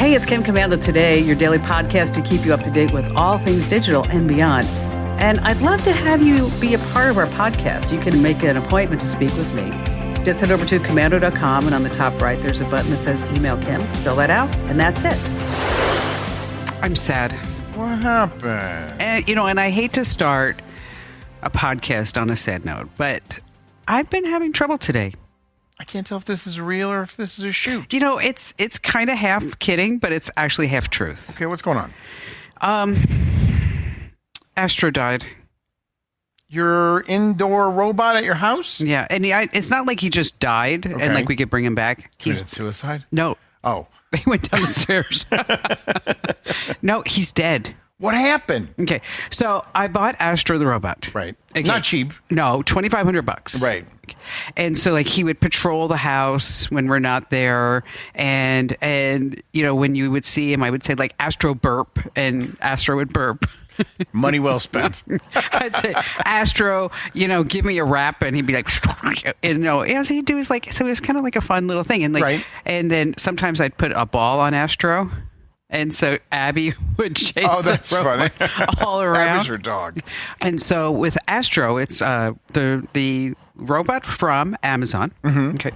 Hey, it's Kim Commando Today, your daily podcast to keep you up to date with all things digital and beyond. And I'd love to have you be a part of our podcast. You can make an appointment to speak with me. Just head over to commando.com, and on the top right, there's a button that says Email Kim. Fill that out, and that's it. I'm sad. What happened? And I hate to start a podcast on a sad note, but I've been having trouble today. I can't tell if this is real or if this is a shoot. It's kind of half kidding, but it's actually half truth. Okay, what's going on? Astro died. Your indoor robot at your house? Yeah, and it's not like he just died and like we could bring him back. Committed suicide? No. Oh. He went down the stairs. No, he's dead. What happened? Okay, so I bought Astro the robot. Right. Okay. Not cheap. No, $2,500. Right. And so he would patrol the house when we're not there, and when you would see him, I would say Astro burp, and Astro would burp. Money well spent. I'd say, Astro, give me a wrap, and he'd be like, and so he'd do his so it was kind of like a fun little thing, and right. And then sometimes I'd put a ball on Astro. And so Abby would chase the robot all around. Abby's her dog. And so with Astro, it's the robot from Amazon. Mm-hmm. Okay.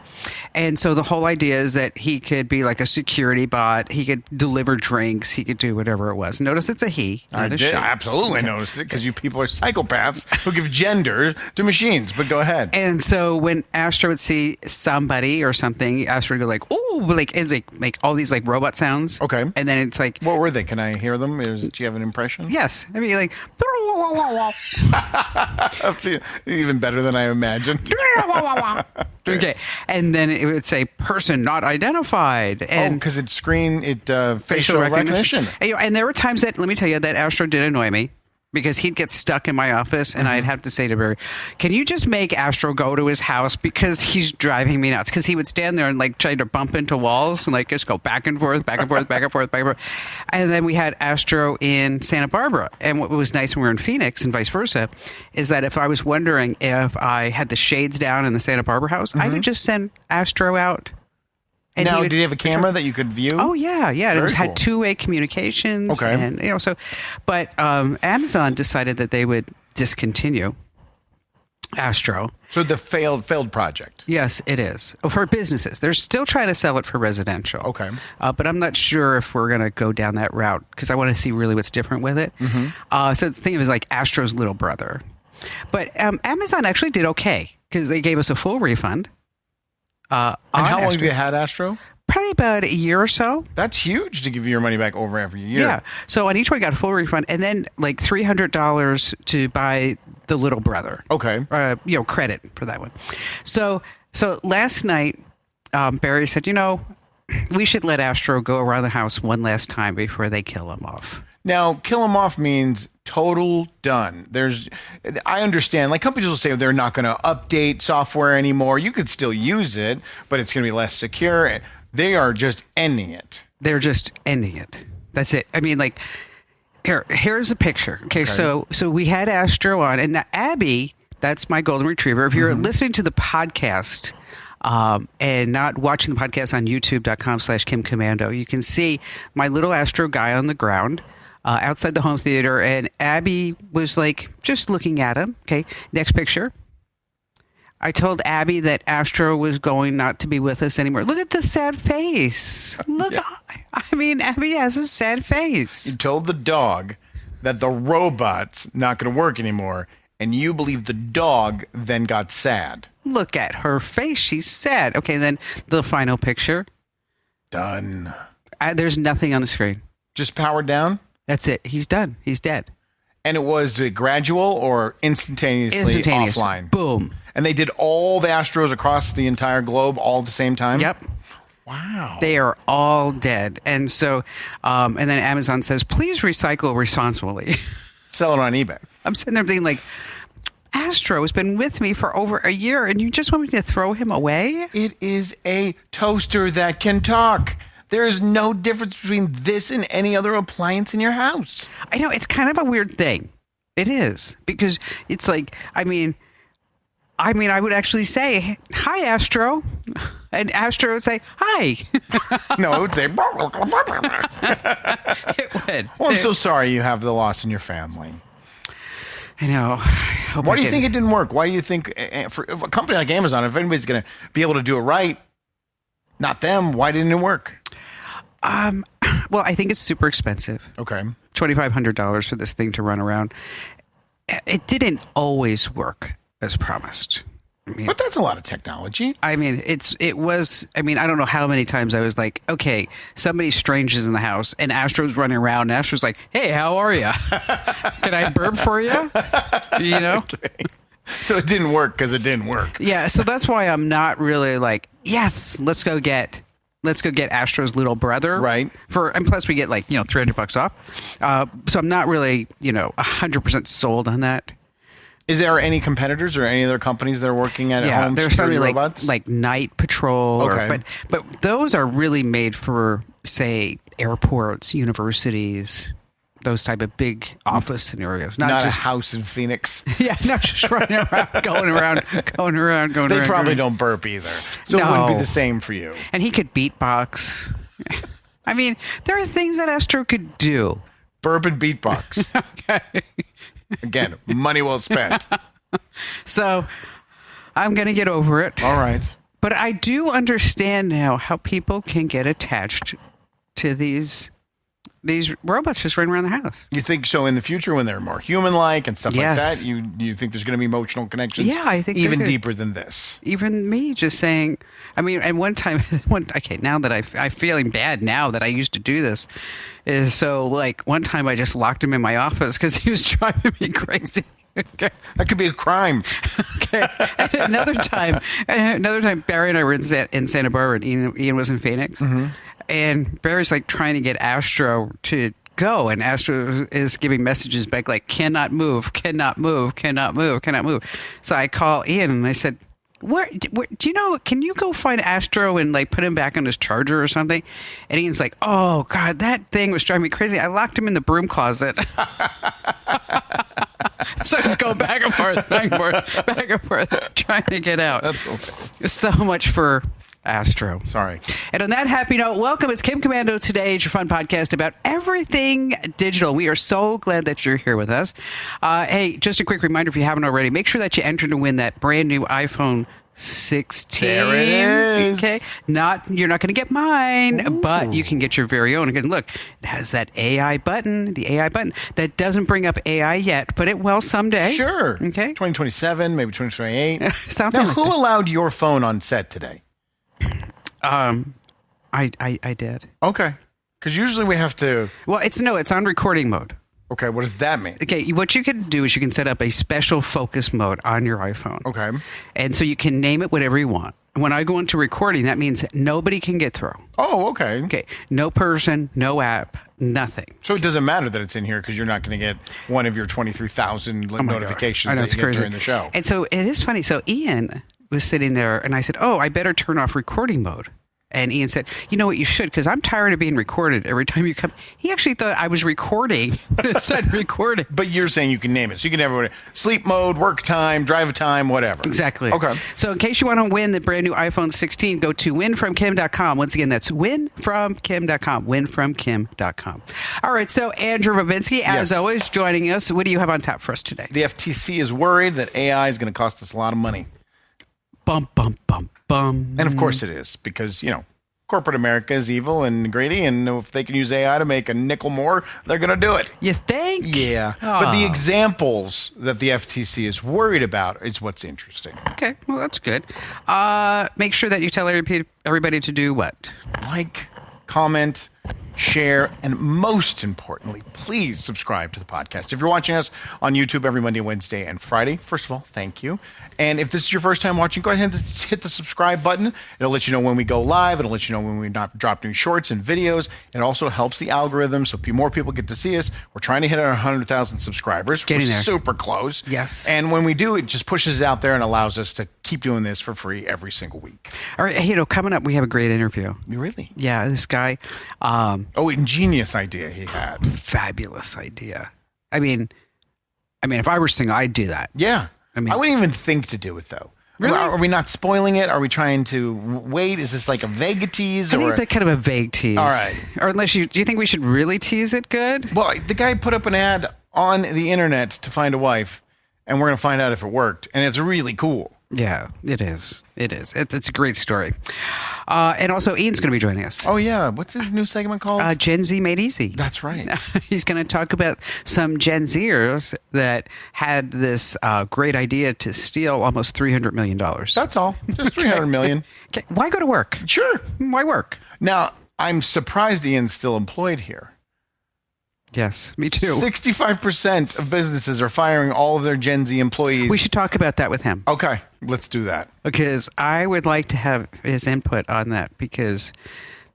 And so the whole idea is that he could be like a security bot. He could deliver drinks. He could do whatever it was. Notice it's a he, not a she. I absolutely noticed it because you people are psychopaths who give gender to machines. But go ahead. And so when Astro would see somebody or something, Astro would go ooh, it's like all these robot sounds. Okay. And then it's like, what were they? Can I hear them? Do you have an impression? Yes. I mean, even better than I imagined. Okay, and then it would say "person not identified," and because it's facial recognition. And there were times that, let me tell you, that Astro did annoy me because he'd get stuck in my office, and I'd have to say to Barry, "Can you just make Astro go to his house because he's driving me nuts?" Because he would stand there and try to bump into walls and just go back and forth, back and forth, back and forth, back and forth. And then we had Astro in Santa Barbara, and what was nice when we were in Phoenix and vice versa is that if I was wondering if I had the shades down in the Santa Barbara house, I would just send Astro out. And now, did he have a camera that you could view? Oh, yeah. It cool. had two-way communications. Okay. And, but Amazon decided that they would discontinue Astro. So the failed project. Yes, it is. For businesses. They're still trying to sell it for residential. Okay. But I'm not sure if we're going to go down that route because I want to see really what's different with it. Mm-hmm. So the thing was Astro's little brother. But Amazon actually did okay because they gave us a full refund. And how long have you had Astro? Probably about a year or so. That's huge to give you your money back over every year. Yeah. So on each one, I got a full refund, and then $300 to buy the little brother. Okay. Credit for that one. So last night, Barry said, we should let Astro go around the house one last time before they kill him off. Now, kill him off means total done. I understand. Companies will say they're not going to update software anymore. You could still use it, but it's going to be less secure. They are just ending it. They're just ending it. That's it. I mean, here's a picture. Okay. So we had Astro on, and now Abby, that's my golden retriever. If you're listening to the podcast, and not watching the podcast on youtube.com/Kim Commando, you can see my little Astro guy on the ground. Outside the home theater, and Abby was just looking at him. Okay, next picture. I told Abby that Astro was going not to be with us anymore. Look at the sad face. Look, yeah. Abby has a sad face. You told the dog that the robot's not going to work anymore, and you believe the dog then got sad. Look at her face. She's sad. Okay, then the final picture. Done. There's nothing on the screen. Just powered down? That's it. He's done. He's dead. And it was gradual or instantaneously offline? Boom. And they did all the Astros across the entire globe all at the same time? Yep. Wow. They are all dead. And so, and then Amazon says, please recycle responsibly. Sell it on eBay. I'm sitting there thinking Astro has been with me for over a year and you just want me to throw him away? It is a toaster that can talk. There is no difference between this and any other appliance in your house. I know. It's kind of a weird thing. It is. Because it's I mean, I would actually say, "Hi, Astro," and Astro would say, "Hi." No, it would say. It would. Well, I'm so sorry you have the loss in your family. I know. Why do you think it didn't work? Why do you think for a company like Amazon, if anybody's going to be able to do it right, not them, why didn't it work? Well, I think it's super expensive. Okay. $2,500 for this thing to run around. It didn't always work as promised. But that's a lot of technology. I mean, it was. I mean, I don't know how many times I was like, okay, somebody strange is in the house, and Astro's running around, and Astro's like, hey, how are you? Can I burp for you? You know. Okay. So it didn't work because it didn't work. Yeah, so that's why I'm not really like, yes, let's go get Astro's little brother, Right? And plus we get like $300 off. So I'm not really 100% sold on that. Is there any competitors or any other companies that are working at home there's security something robots? like Night Patrol, Okay. but those are really made for, say, airports, universities, those type of big office scenarios. not just a house in Phoenix. not just running around, going around. They probably don't burp either, so it wouldn't be No. the same for you. And he could beatbox. I mean, there are things that Astro could do. Burp and beatbox. Okay. Again, money well spent. So I'm going to get over it. All right. But I do understand now how people can get attached to these robots just running around the house. You think so in the future when they're more human-like and stuff Yes. like that? You think there's going to be emotional connections? Yeah, I think even there could. deeper than this. Even me just saying, I mean, and one time, now that I'm feeling bad now that I used to do this, is so like one time I just locked him in my office because he was driving me crazy. Okay. That could be a crime. Okay. And another time, Barry and I were in Santa Barbara, and Ian was in Phoenix, and Barry's like trying to get Astro to go, and Astro is giving messages back like cannot move. So I call Ian and I said, where do you know? Can you go find Astro and like put him back on his charger or something? And Ian's like, oh God, that thing was driving me crazy. I locked him in the broom closet. So he's going back and forth, trying to get out. That's hilarious. So much for Astro. Sorry. And on that happy note, welcome. It's Kim Commando Today. It's your fun podcast about everything digital. We are so glad that you're here with us. Hey, just a quick reminder if you haven't already, make sure that you enter to win that brand new iPhone 16. There it is. Okay. You're not going to get mine, but you can get your very own. Again, look, it has that AI button, the AI button that doesn't bring up AI yet, but it will someday. Sure. Okay. 2027, maybe 2028. Something Now, like who that. allowed your phone on set today? I did. Okay. Because usually we have to. Well, it's on recording mode. Okay, what does that mean? Okay, what you can do is you can set up a special focus mode on your iPhone. Okay. And so you can name it whatever you want. When I go into recording, that means nobody can get through. Oh, okay. Okay, no person, no app, nothing. So it doesn't matter that it's in here because you're not going to get one of your 23,000 notifications I know, that it's you get crazy. during the show. And so it is funny. So Ian was sitting there, and I said, oh, I better turn off recording mode. And Ian said, you know what, you should, because I'm tired of being recorded every time you come. He actually thought I was recording when it said recording. But you're saying you can name it. So you can have sleep mode, work time, drive time, whatever. Exactly. Okay. So in case you want to win the brand new iPhone 16, go to winfromkim.com. Once again, that's winfromkim.com. Winfromkim.com. All right. So Andrew Babinski, as Yes. always, joining us. What do you have on tap for us today? The FTC is worried that AI is going to cost us a lot of money. Bum, bum, bum, bum. And of course it is because, corporate America is evil and greedy. And if they can use AI to make a nickel more, they're going to do it. You think? Yeah. But the examples that the FTC is worried about is what's interesting. Okay. Well, that's good. Make sure that you tell everybody to do what? Like, comment, share, and most importantly, please subscribe to the podcast. If you're watching us on YouTube every Monday, Wednesday, and Friday, first of all, thank you. And if this is your first time watching, go ahead and hit the subscribe button. It'll let you know when we go live. It'll let you know when we drop new shorts and videos. It also helps the algorithm so more people get to see us. We're trying to hit our 100,000 subscribers. Getting We're there. super close. Yes. And when we do, it just pushes it out there and allows us to keep doing this for free every single week. All right. Coming up, we have a great interview. Really? Yeah, this guy, Oh, ingenious idea he had. fabulous idea. I mean, if I were single, I'd do that. Yeah. I mean, I wouldn't even think to do it though. Really? Are we not spoiling it? Are we trying to wait? Is this like a vague tease? I think or it's like kind of a vague tease. All right. Or do you think we should really tease it good? Well, the guy put up an ad on the internet to find a wife, and we're going to find out if it worked. And it's really cool. Yeah, it is. It is. It's a great story. And also, Ian's going to be joining us. Oh, yeah. What's his new segment called? Gen Z Made Easy. That's right. He's going to talk about some Gen Zers that had this great idea to steal almost $300 million. That's all. Just 300 million. Okay, why go to work? Sure. Why work? Now, I'm surprised Ian's still employed here. Yes, me too. 65% of businesses are firing all of their Gen Z employees. We should talk about that with him. Okay, let's do that. Because I would like to have his input on that, because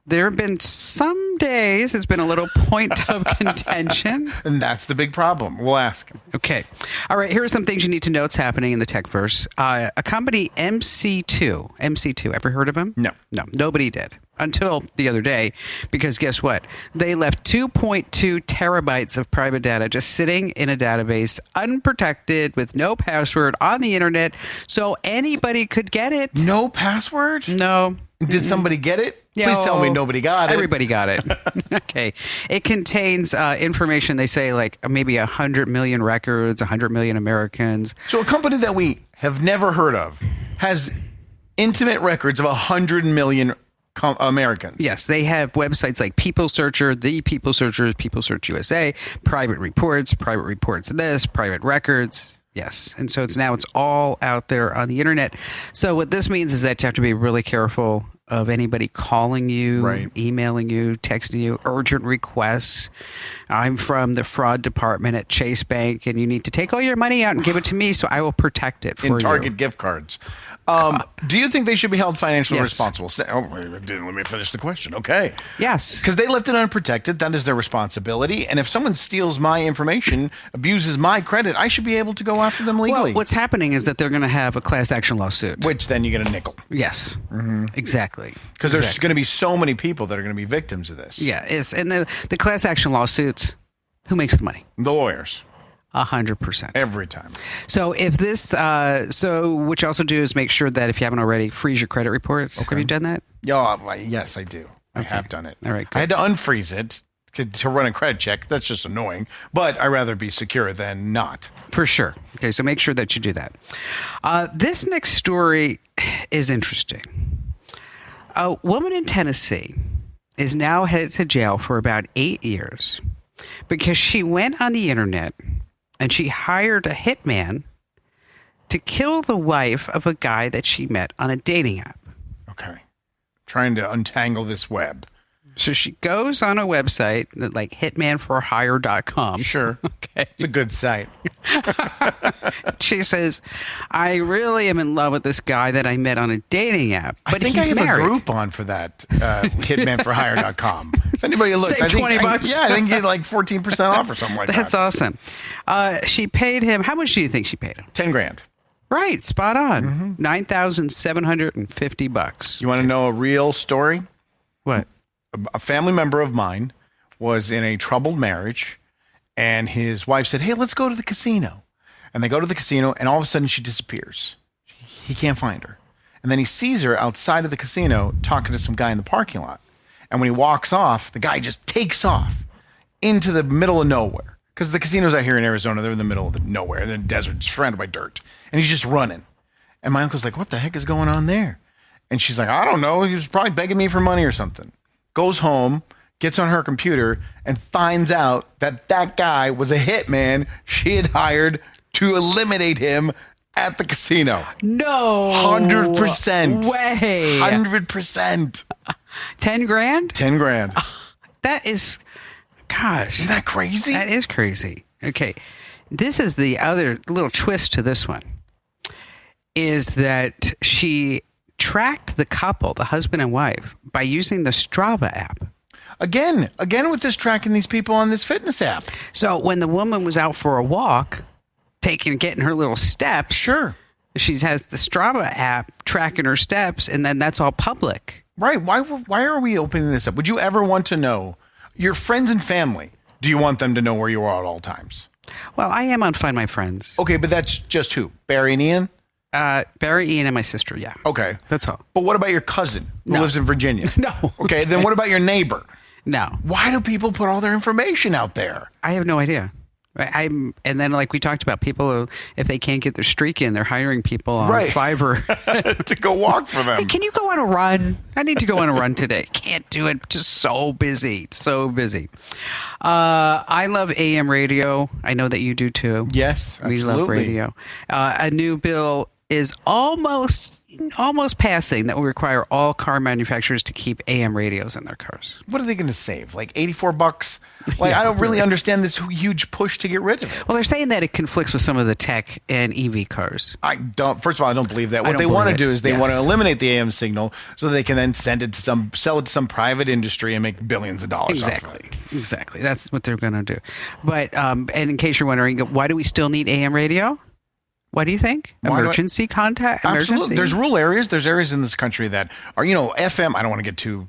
there have been some days it's been a little point of contention. And that's the big problem. We'll ask him. Okay. All right. Here are some things you need to know that's happening in the techverse. A company, MC2. Ever heard of them? No. No, nobody did until the other day, because guess what? They left 2.2 terabytes of private data just sitting in a database, unprotected, with no password on the internet, so anybody could get it. No password? No. Did somebody get it? Please tell me nobody got it. Everybody got it. Okay. It contains information, they say, like maybe 100 million records, 100 million Americans. So a company that we have never heard of has intimate records of 100 million Americans. Yes, they have websites like People Searcher, The People Searcher, People Search USA, Private Reports this, Private Records. Yes. And so it's all out there on the internet. So what this means is that you have to be really careful of anybody calling you, right, emailing you, texting you, urgent requests. I'm from the fraud department at Chase Bank, and you need to take all your money out and give it to me so I will protect it for you. In Target gift cards. Do you think they should be held financially responsible? Let me finish the question. Okay. Yes. Because they left it unprotected. That is their responsibility. And if someone steals my information, abuses my credit, I should be able to go after them legally. Well, what's happening is that they're going to have a class action lawsuit. Which then you get a nickel. Yes. Mm-hmm. Exactly. Because there's going to be so many people that are going to be victims of this. Yeah. And the class action lawsuits, who makes the money? The lawyers. 100%. Every time. So if this, what you also do is make sure that if you haven't already, freeze your credit reports. Okay. Have you done that? Yes, I do. I have done it. All right. Good. I had to unfreeze it to run a credit check. That's just annoying. But I'd rather be secure than not. For sure. Okay, so make sure that you do that. This next story is interesting. A woman in Tennessee is now headed to jail for about 8 years because she went on the internet and she hired a hitman to kill the wife of a guy that she met on a dating app. Okay. Trying to untangle this web. So she goes on a website like hitmanforhire.com. Sure. Okay. It's a good site. She says, I really am in love with this guy that I met on a dating app, but I think he's I have married. a Group that, hitmanforhire.com. If anybody looks, Say I think $20. I think you get like 14% off or something like That's that. awesome. She paid him. How much do you think she paid him? $10,000. Right. Spot on. $9,750. You want to know a real story? What? A family member of mine was in a troubled marriage, and his wife said, hey, let's go to the casino. And they go to the casino, and all of a sudden she disappears. He can't find her. And then he sees her outside of the casino talking to some guy in the parking lot. And when he walks off, the guy just takes off into the middle of nowhere. Because the casinos out here in Arizona, they're in the middle of nowhere. They're in the desert, it's surrounded by dirt. And he's just running. And my uncle's like, what the heck is going on there? And she's like, I don't know. He was probably begging me for money or something. Goes home, gets on her computer, and finds out that that guy was a hitman she had hired to eliminate him at the casino. No. 100%. Way. 100%. 10 grand? 10 grand. That is, gosh. Isn't that crazy? That is crazy. Okay. This is the other little twist to this one, is that she tracked the couple, the husband and wife, by using the Strava app. Again with this tracking these people on this fitness app. So when the woman was out for a walk, getting her little steps, Sure. she has the Strava app tracking her steps, and then that's all public. Right. Why are we opening this up? Would you ever want to know your friends and family? Do you want them to know where you are at all times? Well, I am on Find My Friends. Okay, but that's just who? Barry and Ian? Barry, Ian, and my sister. Yeah. Okay. That's all. But what about your cousin who No. lives in Virginia? No. Okay, then what about your neighbor? No, Why do people put all their information out there? I have no idea. And then like we talked about, people, if they can't get their streak in, they're hiring people on Right. Fiverr. To go walk for them. Hey, can you go on a run? I need to go on a run today. Can't do it. Just so busy. So busy. I love AM radio. I know that you do too. Yes, We love absolutely. radio. A new bill is almost passing that will require all car manufacturers to keep AM radios in their cars. What are they going to save? Like $84? Like, I don't really understand this huge push to get rid of it. Well, they're saying that it conflicts with some of the tech and EV cars. I don't. First of all, I don't believe that. What don't they want to believe it. do is they Yes. want to eliminate the AM signal so they can then sell it to some private industry and make billions of dollars. Off of it. Exactly. That's what they're going to do. But and in case you're wondering, why do we still need AM radio? What do you think? Why do I- Emergency contact? Absolutely. Emergency? There's rural areas. There's areas in this country that are, FM. I don't want to get too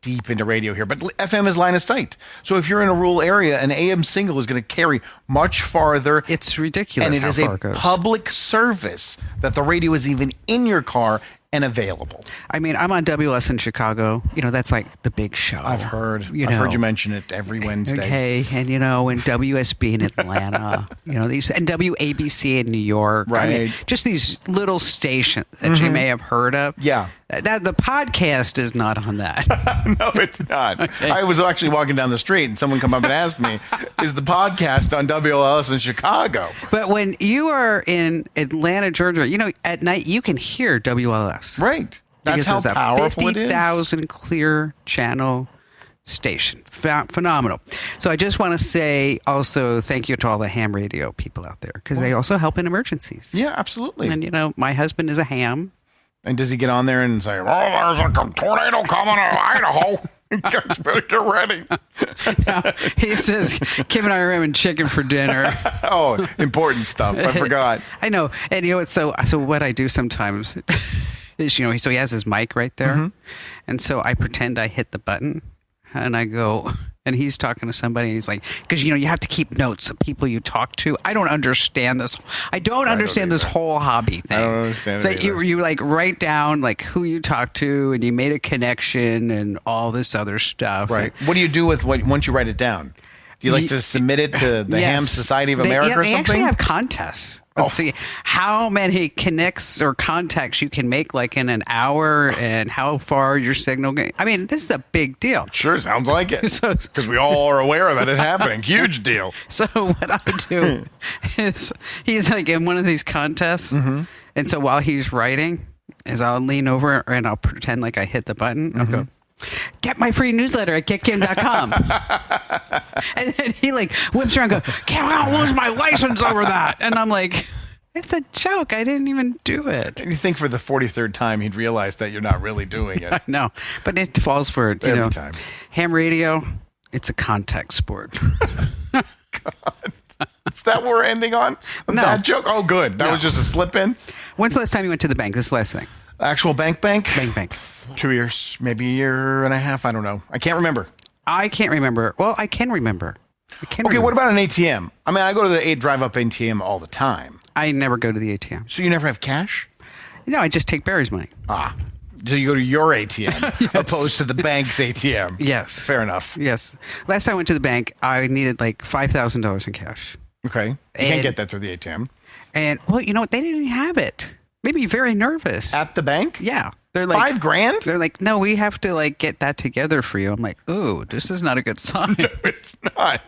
deep into radio here, but FM is line of sight. So if you're in a rural area, an AM single is going to carry much farther. It's ridiculous and it how is far a it goes. public service that the radio is even in your car and available. I mean, I'm on WS in Chicago. That's like the big show. I've heard you mention it every Wednesday. Okay, and and WSB in Atlanta, these, and WABC in New York, I mean, Right. just these little stations that you may have heard of. Yeah. That the podcast is not on that. No, it's not. I was actually walking down the street and someone come up and asked me, is the podcast on WLS in Chicago? But when you are in Atlanta, Georgia, at night you can hear WLS. Right. That's Because how it's a powerful it is. 50,000 clear channel station. Phenomenal. So I just want to say also thank you to all the ham radio people out there, because they also help in emergencies. Yeah, absolutely. And my husband is a ham. And does he get on there and say, "Oh, there's a tornado coming to Idaho. You guys better get ready." No, he says Kim and I are having chicken for dinner. Oh, important stuff. I forgot. I know. And what? So what I do sometimes is, so he has his mic right there, Mm-hmm. and so I pretend I hit the button, and I go, and he's talking to somebody, and he's like, because you have to keep notes of people you talk to. I don't understand this. I don't understand this whole hobby thing. I don't understand So it you like write down like who you talk to, and you made a connection, and all this other stuff. Right. What do you do with once you write it down? Do you like to submit it to the Yes. Ham Society of They- America yeah, or they something? actually have contests. Let's see how many connects or contacts you can make like in an hour, and how far your signal goes. I mean, this is a big deal. Sure, sounds like it. So- Because we all are aware of it happening. Huge deal. So what I do is he's like in one of these contests, Mm-hmm. and so while he's writing, I'll lean over and I'll pretend like I hit the button. I'll go, "Get my free newsletter at getkim.com." And then he like whips around and goes, "Can't I lose my license over that?" And I'm like, it's a joke. I didn't even do it. You think for the 43rd time he'd realize that you're not really doing it. No, but it falls for it. Every time. Ham radio, it's a contact sport. Is that what we're ending on? No. That joke? Oh, good. That No. was just a slip in. When's the last time you went to the bank? This is the last thing. Actual bank? Bank. 2 years, maybe a year and a half. I don't know. I can't remember. I can't remember. Well, I can remember. Okay, remember. what about an ATM? I mean, I go to the drive-up ATM all the time. I never go to the ATM. So you never have cash? No, I just take Barry's money. Ah. So you go to your ATM opposed to the bank's ATM. Yes. Fair enough. Yes. Last time I went to the bank, I needed like $5,000 in cash. Okay. You And- can't get that through the ATM. And, well, you know what? They didn't even have it. Made me very nervous. At the bank? Yeah. They're like, $5,000? They're like, no, we have to like get that together for you. I'm like, ooh, this is not a good sign. It's not.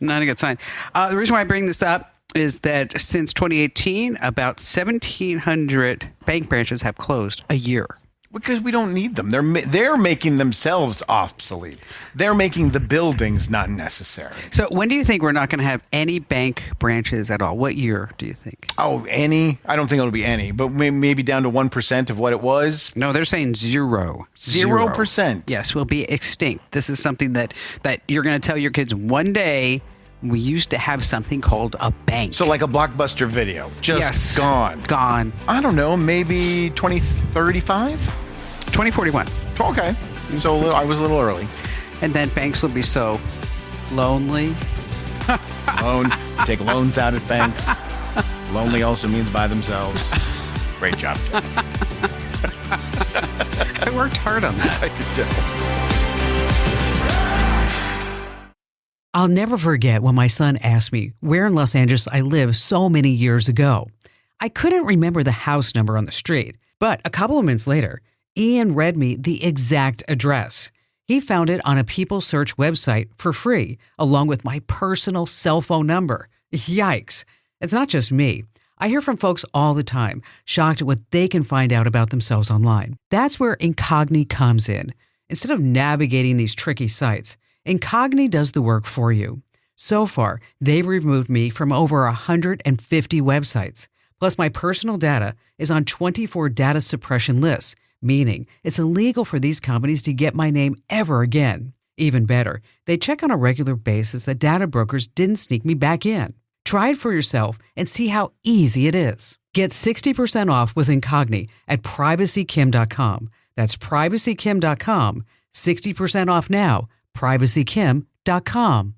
Not a good sign. The reason why I bring this up is that since 2018, about 1,700 bank branches have closed a year. Because we don't need them. They're making themselves obsolete. They're making the buildings not necessary. So when do you think we're not going to have any bank branches at all? What year do you think? Oh, any? I don't think it'll be any, but maybe down to 1% of what it was. No, they're saying 0. 0%. Yes, we'll be extinct. This is something that you're going to tell your kids one day. We used to have something called a bank. So like a Blockbuster Video, just Yes. gone. Gone. I don't know, maybe 2035? 2041. Okay. So I was a little early. And then banks will be so lonely. Alone. take loans out at banks. Lonely also means by themselves. Great job, Kim. I worked hard on that. I could tell. I'll never forget when my son asked me where in Los Angeles I lived so many years ago. I couldn't remember the house number on the street, but a couple of minutes later, Ian read me the exact address. He found it on a People Search website for free, along with my personal cell phone number. Yikes. It's not just me. I hear from folks all the time, shocked at what they can find out about themselves online. That's where Incogni comes in. Instead of navigating these tricky sites, Incogni does the work for you. So far, they've removed me from over 150 websites. Plus, my personal data is on 24 data suppression lists, meaning it's illegal for these companies to get my name ever again. Even better, they check on a regular basis that data brokers didn't sneak me back in. Try it for yourself and see how easy it is. Get 60% off with Incogni at privacykim.com. That's privacykim.com. 60% off now. privacykim.com.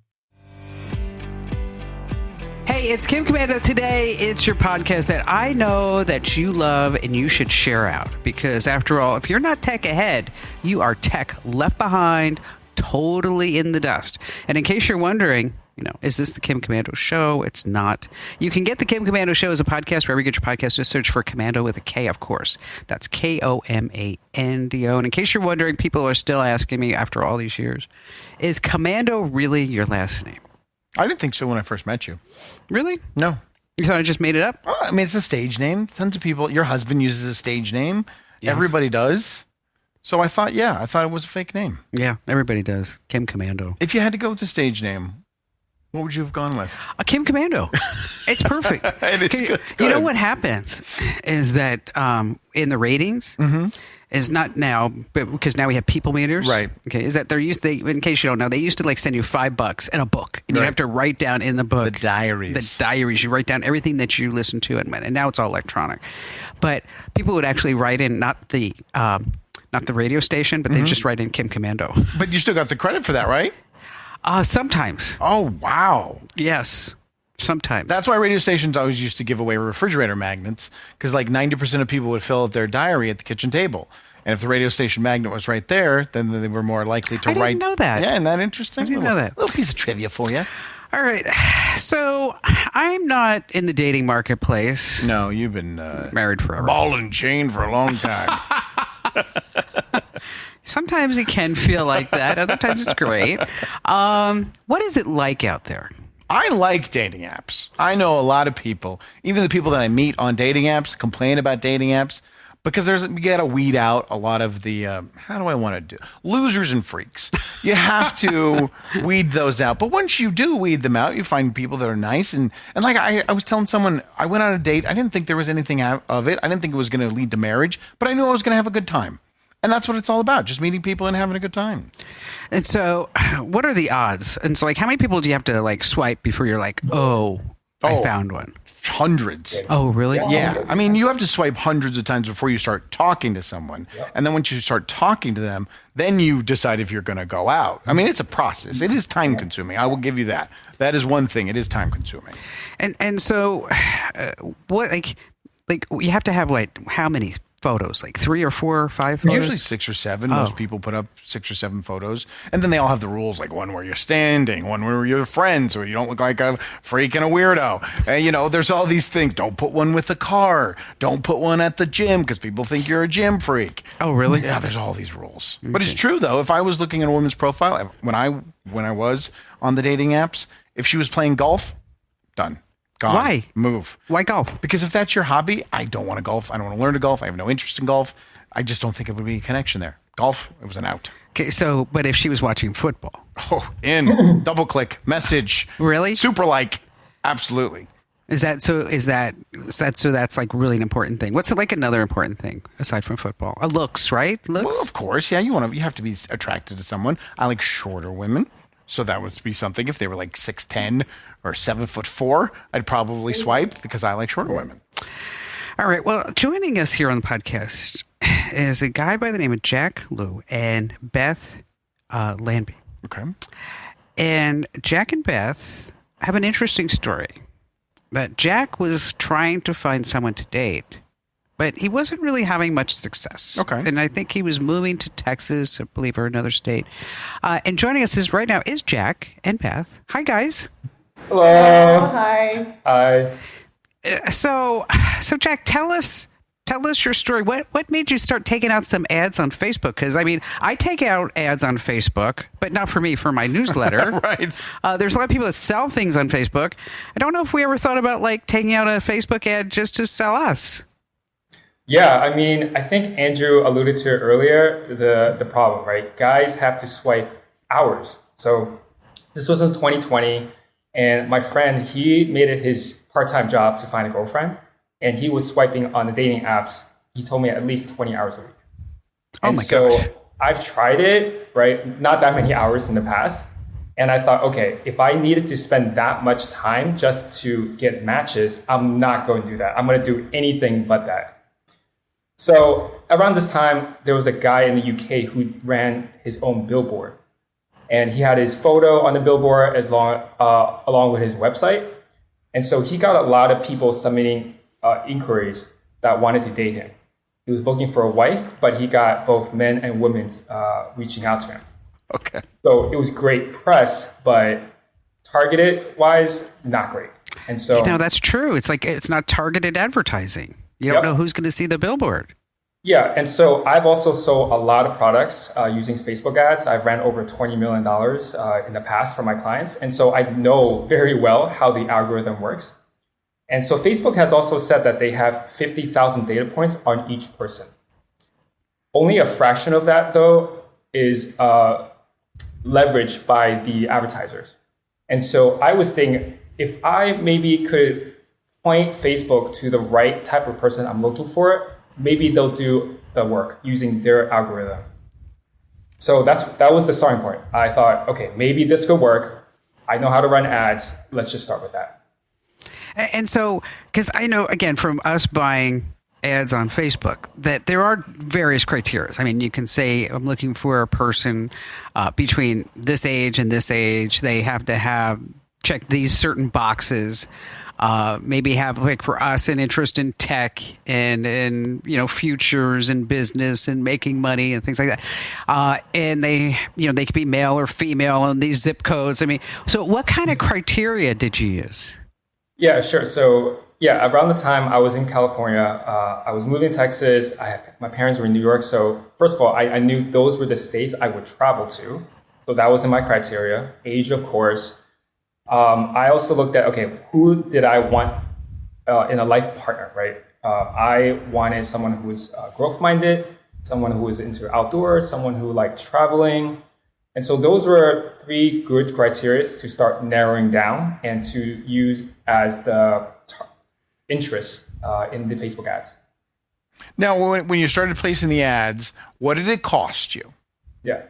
Hey, it's Kim Komando. Today, it's your podcast that I know that you love and you should share out. Because after all, if you're not tech ahead, you are tech left behind, totally in the dust. And in case you're wondering, is this the Kim Komando Show? It's not. You can get the Kim Komando Show as a podcast wherever you get your podcast. Just search for Komando with a K, of course. That's Komando. And in case you're wondering, people are still asking me after all these years, is Komando really your last name? I didn't think so when I first met you. Really? No. You thought I just made it up? I mean, it's a stage name. Tons of people. Your husband uses a stage name. Yes. Everybody does. So I thought it was a fake name. Yeah, everybody does. Kim Komando. If you had to go with a stage name, what would you have gone with? Kim Komando. It's perfect. It's good. You know what happens is that in the ratings, is not now, but because now we have people meters. Right. Okay. Is that in case you don't know, they used to send you $5 and a book, and you have to write down in the book the diaries. You write down everything that you listen to, and now it's all electronic. But people would actually write in not the radio station, but they just write in Kim Komando. But you still got the credit for that, right? Sometimes. Oh, wow. Yes. Sometimes. That's why radio stations always used to give away refrigerator magnets, because 90% of people would fill out their diary at the kitchen table. And if the radio station magnet was right there, then they were more likely to write. I didn't know that. Yeah, isn't that interesting? I didn't know that. Little piece of trivia for you. All right. So I'm not in the dating marketplace. No, you've been married forever. Ball and chain for a long time. Sometimes it can feel like that. Other times it's great. What is it like out there? I like dating apps. I know a lot of people, even the people that I meet on dating apps, complain about dating apps because you got to weed out a lot of the, how do I want to do, losers and freaks. You have to weed those out. But once you do weed them out, you find people that are nice. And like I was telling someone, I went on a date. I didn't think there was anything out of it. I didn't think it was going to lead to marriage, but I knew I was going to have a good time. And that's what it's all about, just meeting people and having a good time. And so what are the odds? And so how many people do you have to swipe before you're like, I found one? Hundreds. Oh, really? Yeah. I mean, you have to swipe hundreds of times before you start talking to someone. And then once you start talking to them, then you decide if you're going to go out. I mean, it's a process. It is time consuming. I will give you that. That is one thing. It is time consuming. And so what, you have to have how many photos? 3 or 4 or 5 photos? Usually 6 or 7. Most people put up 6 or 7 photos. And then they all have the rules, one where you're standing, one where you're friends, so you don't look like a freak and a weirdo. And, there's all these things. Don't put one with the car. Don't put one at the gym because people think you're a gym freak. Oh, really? Yeah, there's all these rules. Okay. But it's true, though. If I was looking at a woman's profile, when I was on the dating apps, if she was playing golf, done. Gone. Why? Move. Why golf? Because if that's your hobby, I don't want to golf. I don't want to learn to golf. I have no interest in golf. I just don't think it would be a connection there. Golf, it was an out. Okay, so, but if she was watching football? Oh, double click, message. Really? Super absolutely. That's really an important thing. What's another important thing aside from football? Looks, right? Looks? Well, of course. Yeah, you have to be attracted to someone. I like shorter women. So that would be something. If they were 6'10" or 7'4", I'd probably swipe because I like shorter women. All right. Well, joining us here on the podcast is a guy by the name of Jack Lew and Beth Landby. Okay. And Jack and Beth have an interesting story that Jack was trying to find someone to date, but he wasn't really having much success. Okay. And I think he was moving to Texas, I believe, or another state. And joining us right now is Jack and Beth. Hi, guys. Hello. Hi. Hi. So Jack, tell us your story. What made you start taking out some ads on Facebook? Because, I mean, I take out ads on Facebook, but not for me, for my newsletter. Right. There's a lot of people that sell things on Facebook. I don't know if we ever thought about, like, taking out a Facebook ad just to sell us. Yeah, I mean, I think Andrew alluded to it earlier, the problem, right? Guys have to swipe hours. So this was in 2020, and my friend, he made it his part-time job to find a girlfriend, and he was swiping on the dating apps. He told me at least 20 hours a week. Oh my gosh. I've tried it, right? Not that many hours in the past. And I thought, okay, if I needed to spend that much time just to get matches, I'm not going to do that. I'm going to do anything but that. So around this time, there was a guy in the UK who ran his own billboard. And he had his photo on the billboard along with his website. And so he got a lot of people submitting inquiries that wanted to date him. He was looking for a wife, but he got both men and women reaching out to him. Okay. So it was great press, but targeted wise, not great. And so That's true. It's like it's not targeted advertising. You don't know who's going to see the billboard. Yeah, and so I've also sold a lot of products using Facebook ads. I've ran over $20 million in the past for my clients. And so I know very well how the algorithm works. And so Facebook has also said that they have 50,000 data points on each person. Only a fraction of that, though, is leveraged by the advertisers. And so I was thinking, if I maybe could point Facebook to the right type of person I'm looking for, maybe they'll do the work using their algorithm. So that was the starting point. I thought, okay, maybe this could work. I know how to run ads. Let's just start with that. And so, because I know, again, from us buying ads on Facebook, that there are various criteria. I mean, you can say, I'm looking for a person between this age and this age. They have to have check these certain boxes. Maybe have, like, for us, an interest in tech and futures and business and making money and things like that. And they could be male or female and these zip codes. I mean, so what kind of criteria did you use? Yeah, sure. So yeah, around the time I was in California, I was moving to Texas. My parents were in New York. So first of all, I knew those were the states I would travel to. So that was in my criteria. Age, of course. I also looked at, okay, who did I want in a life partner, right? I wanted someone who was growth-minded, someone who was into outdoors, someone who liked traveling. And so those were 3 good criteria to start narrowing down and to use as the interest in the Facebook ads. Now, when you started placing the ads, what did it cost you? Yeah.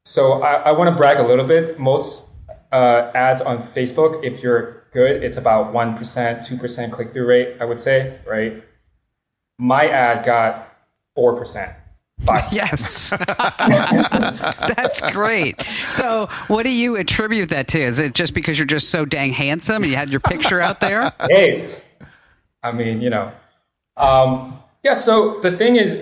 So I want to brag a little bit. Most ads on Facebook, if you're good, it's about 1%, 2% click-through rate, I would say, right? My ad got 4%. Yes. That's great. So what do you attribute that to? Is it just because you're just so dang handsome? You had your picture out there? Hey, I mean, yeah, so the thing is,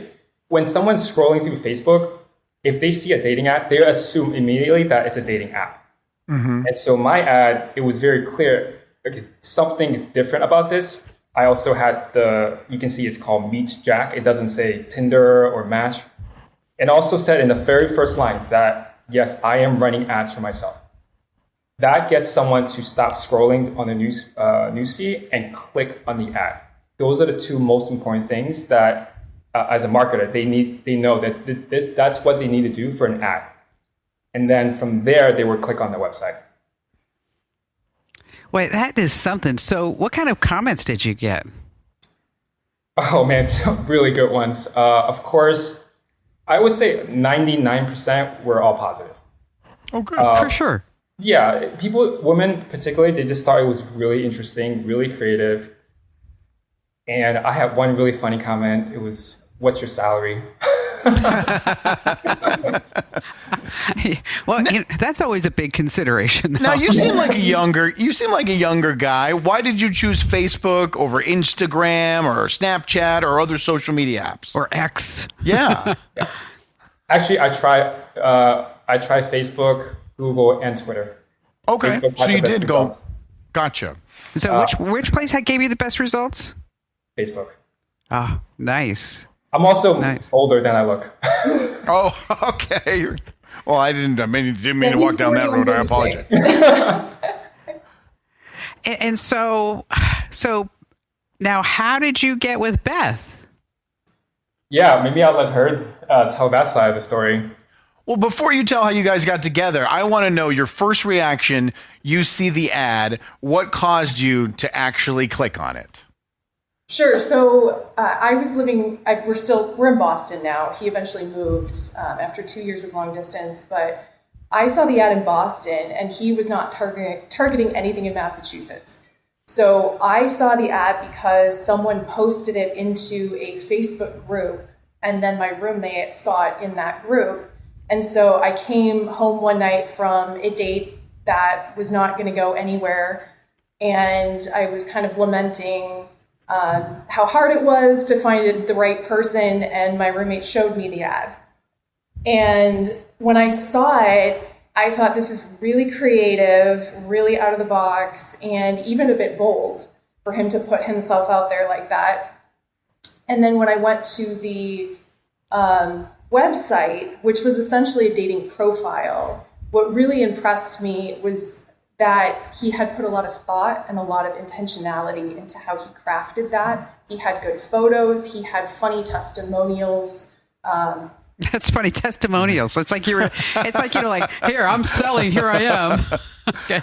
when someone's scrolling through Facebook, if they see a dating ad, they assume immediately that it's a dating app. Mm-hmm. And so my ad, it was very clear, okay, something is different about this. I also had you can see it's called Meet Jack. It doesn't say Tinder or Match. And also said in the very first line that, yes, I am running ads for myself. That gets someone to stop scrolling on the news feed and click on the ad. Those are the 2 most important things that, as a marketer, they know that that's what they need to do for an ad. And then from there, they would click on the website. Wait, that is something. So what kind of comments did you get? Oh, man, some really good ones. Of course, I would say 99% were all positive. Oh, good. For sure. Yeah, women particularly, they just thought it was really interesting, really creative. And I had one really funny comment. It was, "What's your salary?" Well, that's always a big consideration. Though. Now you seem like a younger guy. Why did you choose Facebook over Instagram or Snapchat or other social media apps? Or X. Yeah. Actually, I tried Facebook, Google, and Twitter. Okay. Facebook So had you the best did go. results. Gotcha. So which place gave you the best results? Facebook. Oh, nice. I'm also Nice. older than I look. Oh, okay. Well, I didn't mean to walk down that road. I apologize. And so now, how did you get with Beth? Yeah, maybe I'll let her tell that side of the story. Well, before you tell how you guys got together, I want to know your first reaction. You see the ad. What caused you to actually click on it? Sure. So we're in Boston now. He eventually moved after 2 years of long distance, but I saw the ad in Boston and he was not targeting anything in Massachusetts. So I saw the ad because someone posted it into a Facebook group and then my roommate saw it in that group. And so I came home one night from a date that was not going to go anywhere. And I was kind of lamenting how hard it was to find the right person, and my roommate showed me the ad. And when I saw it, I thought this is really creative, really out of the box, and even a bit bold for him to put himself out there like that. And then when I went to the website, which was essentially a dating profile, what really impressed me was that he had put a lot of thought and a lot of intentionality into how he crafted that. He had good photos. He had funny testimonials. That's funny, testimonials. It's like like, here, I'm selling, here I am. Okay.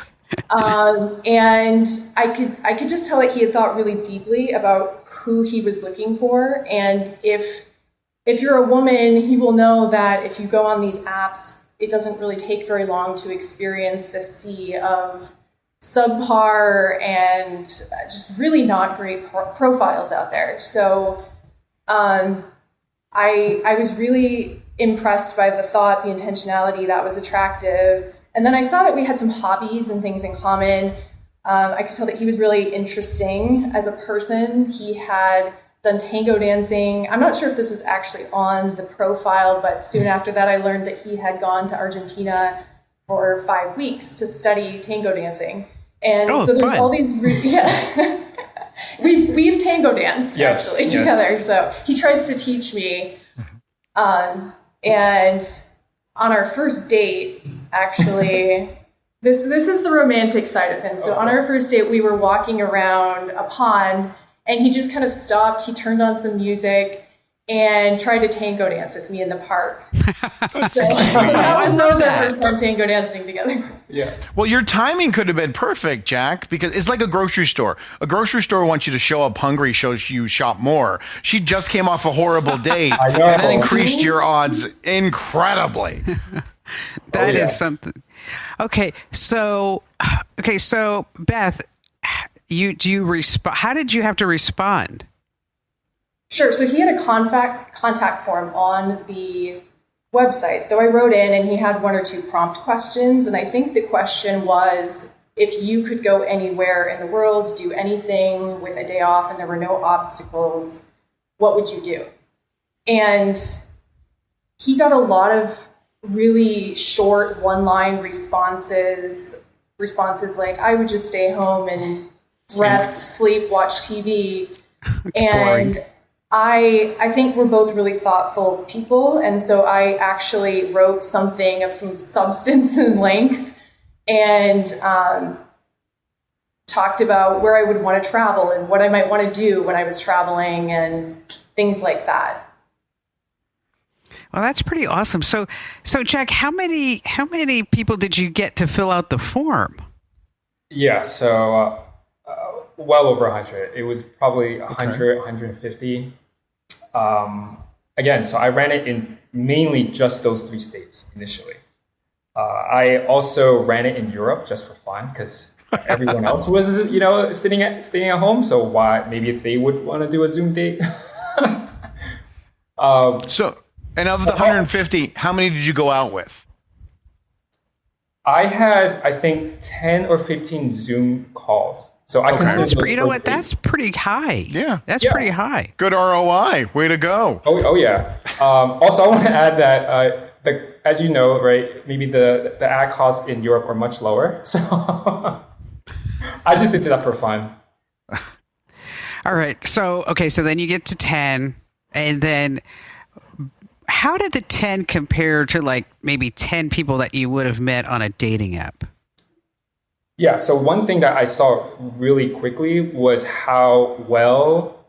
And I could just tell that he had thought really deeply about who he was looking for. And if you're a woman, you will know that if you go on these apps, it doesn't really take very long to experience the sea of subpar and just really not great profiles out there. So I was really impressed by the thought, the intentionality that was attractive. And then I saw that we had some hobbies and things in common. I could tell that he was really interesting as a person. He had done tango dancing. I'm not sure if this was actually on the profile, but soon after that, I learned that he had gone to Argentina for 5 weeks to study tango dancing. And so there's fun. all these, we've tango danced actually together. So he tries to teach me. And on our first date, actually, this is the romantic side of him. So on our first date, we were walking around a pond. And he just kind of stopped. He turned on some music and tried to tango dance with me in the park. That was our first time tango dancing together. Yeah. Well, your timing could have been perfect, Jack, because it's like a grocery store. A grocery store wants you to show up hungry, shows you shop more. She just came off a horrible date and then increased your odds incredibly. That is something. Okay, so Beth, how did you have to respond? Sure. So he had a contact form on the website. So I wrote in and he had 1 or 2 prompt questions. And I think the question was, if you could go anywhere in the world, do anything with a day off and there were no obstacles, what would you do? And he got a lot of really short one-line responses like, I would just stay home and rest, sleep, watch TV. And boring. I think we're both really thoughtful people. And so I actually wrote something of some substance and length and talked about where I would want to travel and what I might want to do when I was traveling and things like that. Well, that's pretty awesome. So Jack, how many people did you get to fill out the form? Yeah, so well over 100. It was probably 100, 150. Again, so I ran it in mainly just those 3 states initially. I also ran it in Europe just for fun because everyone else was, staying at home. So why? Maybe if they would want to do a Zoom date. And of the 150, how many did you go out with? I had, I think, 10 or 15 Zoom calls. So I consider That's those you know first what? That's pretty high. Yeah. That's Yeah. pretty high. Good ROI. Way to go. Oh yeah. Also, I want to add that, as you know, right, maybe the ad costs in Europe are much lower. So I just did that for fun. All right. So so then you get to 10, and then how did the 10 compare to like maybe 10 people that you would have met on a dating app? Yeah. So one thing that I saw really quickly was how well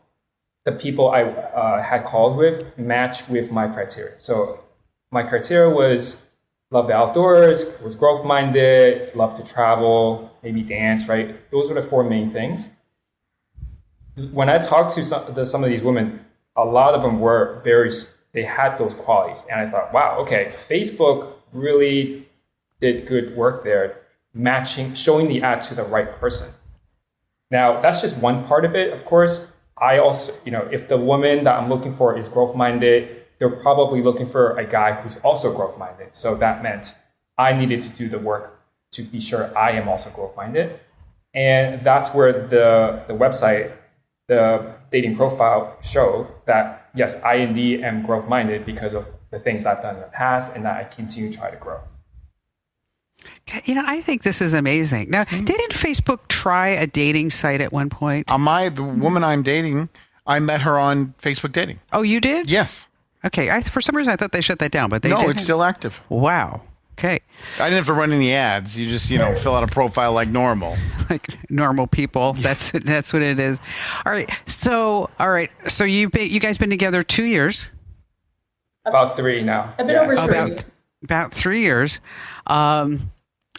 the people I had calls with match with my criteria. So my criteria was love the outdoors, was growth minded, love to travel, maybe dance, right? Those were the 4 main things. When I talked to some of these women, a lot of them were they had those qualities. And I thought, wow, okay, Facebook really did good work there, showing the ad to the right person. Now, that's just one part of it. Of course, I also, if the woman that I'm looking for is growth minded, they're probably looking for a guy who's also growth minded. So that meant I needed to do the work to be sure I am also growth minded. And that's where the website, the dating profile showed that, yes, I indeed am growth minded because of the things I've done in the past and that I continue to try to grow. I think this is amazing. Now, didn't Facebook try a dating site at one point? The woman I'm dating, I met her on Facebook dating. Oh, you did? Yes. Okay. For some reason, I thought they shut that down, but they No, didn't. it's still active. Wow. Okay. I didn't have to run any ads. You just, fill out a profile like normal. Like normal people. That's what it is. All right. So you guys been together 2 years? About 3 now. A bit over 3. About 3 years.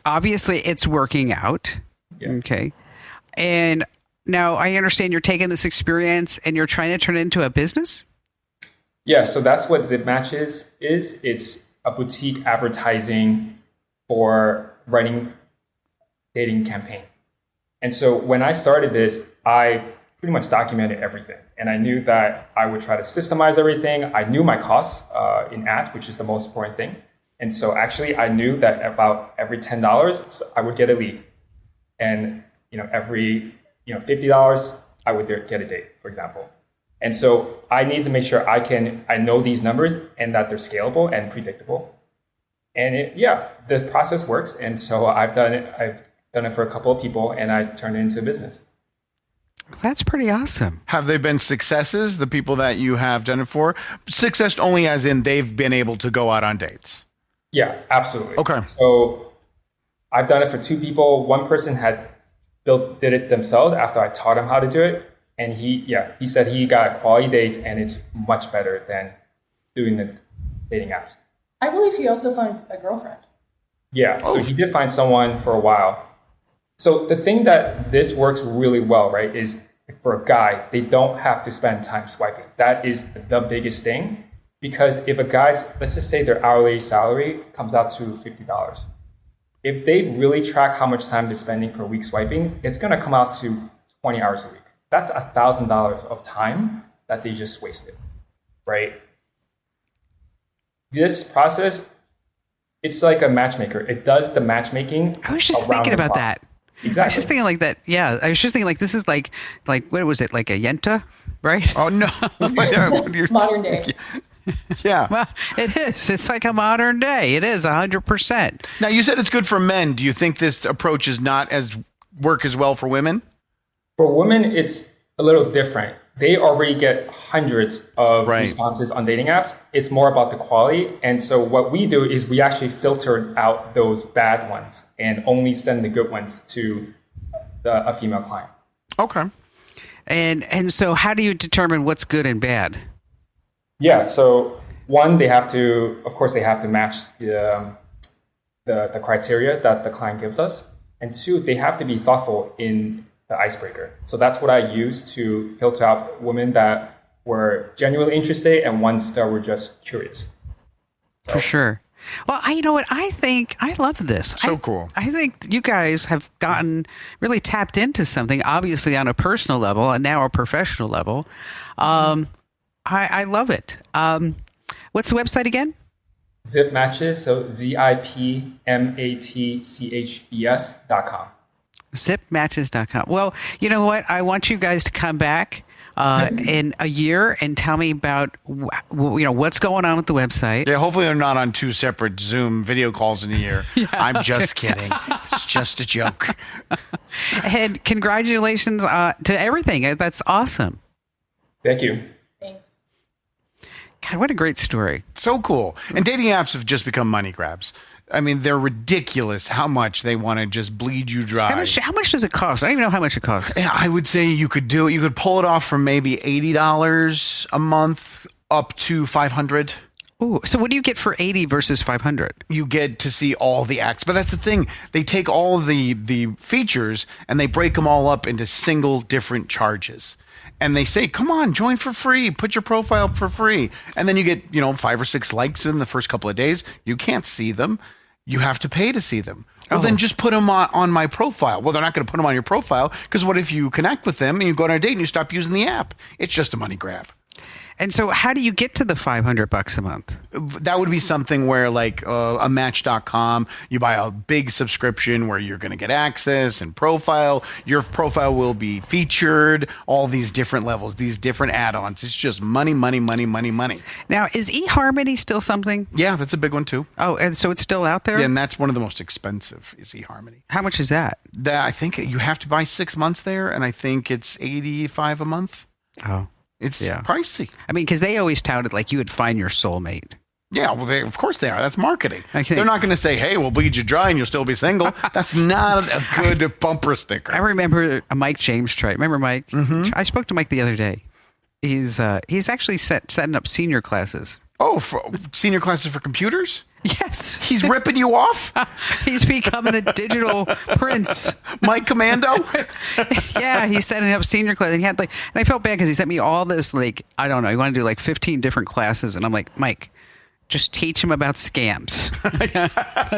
Obviously, it's working out. Yeah. Okay. And now I understand you're taking this experience and you're trying to turn it into a business? Yeah, so that's what ZipMatch is. It's a boutique advertising for running dating campaign. And so when I started this, I pretty much documented everything. And I knew that I would try to systemize everything. I knew my costs in ads, which is the most important thing. And so actually I knew that about every $10, I would get a lead. And every $50, I would get a date, for example. And so I need to make sure I know these numbers and that they're scalable and predictable. And the process works. And so I've done it for a couple of people and I turned it into a business. That's pretty awesome. Have they been successes, the people that you have done it for? Success only as in they've been able to go out on dates. Yeah, absolutely. Okay. So I've done it for 2 people. One person did it themselves after I taught him how to do it. And he said he got quality dates and it's much better than doing the dating apps. I believe he also found a girlfriend. Yeah, so he did find someone for a while. So the thing that this works really well, right, is for a guy, they don't have to spend time swiping. That is the biggest thing. Because if a guy's, let's just say their hourly salary comes out to $50. If they really track how much time they're spending per week swiping, it's going to come out to 20 hours a week. That's $1,000 of time that they just wasted, right? This process, it's like a matchmaker. It does the matchmaking. I was just thinking about that. Exactly. I was just thinking like that. Yeah. I was just thinking like this is like what was it? Like a Yenta, right? Oh, no. Modern day. Yeah. Well, it is. It's like a modern day. It is 100%. Now, you said it's good for men. Do you think this approach is not work as well for women? For women, it's a little different. They already get hundreds of Right. responses on dating apps. It's more about the quality. And so what we do is we actually filter out those bad ones and only send the good ones to a female client. Okay. And so how do you determine what's good and bad? Yeah. So one, they have to match the criteria that the client gives us. And 2, they have to be thoughtful in the icebreaker. So that's what I use to filter out women that were genuinely interested and ones that were just curious. For sure. Well, you know what? I think I love this. So cool. I think you guys have gotten really tapped into something, obviously on a personal level and now a professional level. I love it. What's the website again? Zip Matches, so ZIPMATCHES.com. Zipmatches.com. Well, you know what? I want you guys to come back in a year and tell me about what's going on with the website. Yeah, hopefully they're not on 2 separate Zoom video calls in a year. I'm just kidding. It's just a joke. And congratulations to everything. That's awesome. Thank you. Thanks. God, what a great story. So cool. And dating apps have just become money grabs. I mean, they're ridiculous how much they want to just bleed you dry. How much does it cost? I don't even know how much it costs. Yeah, I would say you could do it. You could pull it off from maybe $80 a month up to $500. Ooh, so what do you get for 80 versus 500? You get to see all the acts. But that's the thing. They take all the features and they break them all up into single different charges. And they say, come on, join for free. Put your profile up for free. And then you get, 5 or 6 likes in the first couple of days. You can't see them. You have to pay to see them. Well, then just put them on my profile. Well, they're not going to put them on your profile because what if you connect with them and you go on a date and you stop using the app? It's just a money grab. And so how do you get to the $500 a month? That would be something where like a Match.com, you buy a big subscription where you're going to get access and profile. Your profile will be featured, all these different levels, these different add-ons. It's just money, money, money, money, money. Now, is eHarmony still something? Yeah, that's a big one too. Oh, and so it's still out there? Yeah, and that's one of the most expensive is eHarmony. How much is that? I think you have to buy 6 months there, and I think it's $85 a month. Oh. It's pricey. I mean, because they always touted like you would find your soulmate. Yeah, well, of course they are. That's marketing. Okay. They're not going to say, hey, we'll bleed you dry and you'll still be single. That's not a good bumper sticker. I remember a Mike James try. Remember Mike? Mm-hmm. I spoke to Mike the other day. He's actually setting up senior classes. Oh, for senior classes for computers? Yes. He's ripping you off? He's becoming a digital prince. Mike Commando? Yeah, he's setting up senior classes. And he had and I felt bad because he sent me all this, I don't know, he wanted to do 15 different classes. And I'm like, Mike, just teach him about scams.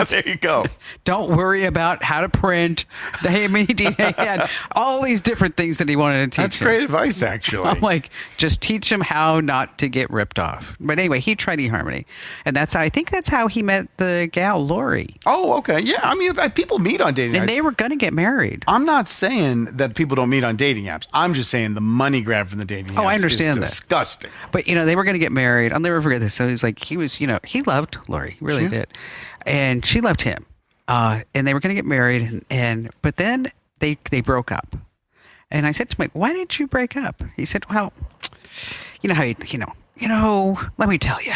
There you go. Don't worry about how to print. He had all these different things that he wanted to teach That's great advice, actually. I'm like, just teach him how not to get ripped off. But anyway, he tried eHarmony. And I think that's how he met the gal, Lori. Oh, okay. Yeah, I mean, people meet on dating apps. And they were going to get married. I'm not saying that people don't meet on dating apps. I'm just saying the money grab from the dating apps I understand is disgusting. But, they were going to get married. I'll never forget this. So he's like, he loved Lori, he really did. And she loved him. And they were going to get married. But then they broke up. And I said to Mike, why did you break up? He said, well, you know how, let me tell you.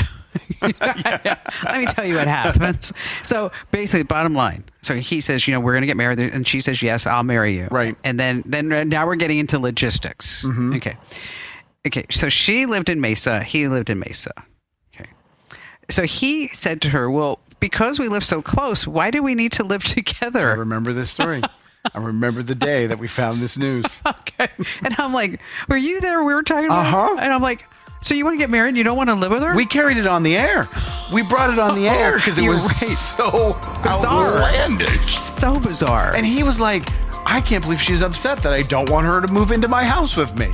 Let me tell you what happens. So basically, bottom line. So he says, we're going to get married. And she says, yes, I'll marry you. Right. And then now we're getting into logistics. Mm-hmm. Okay. So she lived in Mesa. He lived in Mesa. Okay. So he said to her, well, because we live so close, why do we need to live together? I remember this story. I remember the day that we found this news. Okay. And I'm like, were you there when we were talking about it? And I'm like, so you want to get married and you don't want to live with her? We carried it on the air. We brought it on the air because it was so bizarre. Outlandish. So bizarre. And he was like, I can't believe she's upset that I don't want her to move into my house with me.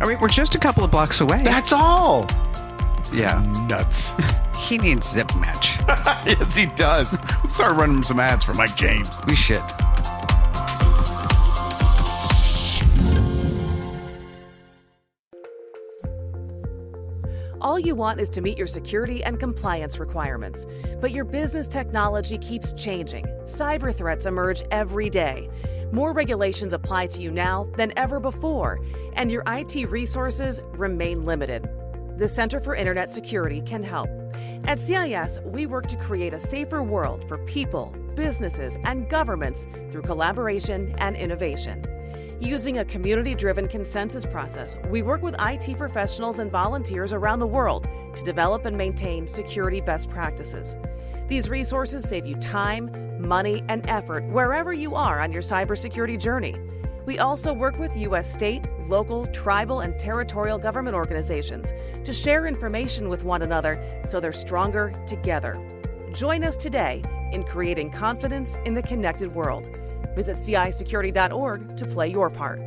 I mean, we're just a couple of blocks away. That's all. Yeah. Nuts. He needs Zip Match. Yes, he does. Let's start running some ads for Mike James. We should. All you want is to meet your security and compliance requirements. But your business technology keeps changing. Cyber threats emerge every day. More regulations apply to you now than ever before, and your IT resources remain limited. The Center for Internet Security can help. At CIS, we work to create a safer world for people, businesses, and governments through collaboration and innovation. Using a community-driven consensus process, we work with IT professionals and volunteers around the world to develop and maintain security best practices. These resources save you time, money, and effort wherever you are on your cybersecurity journey. We also work with U.S. state, local, tribal, and territorial government organizations to share information with one another so they're stronger together. Join us today in creating confidence in the connected world. Visit cisecurity.org to play your part.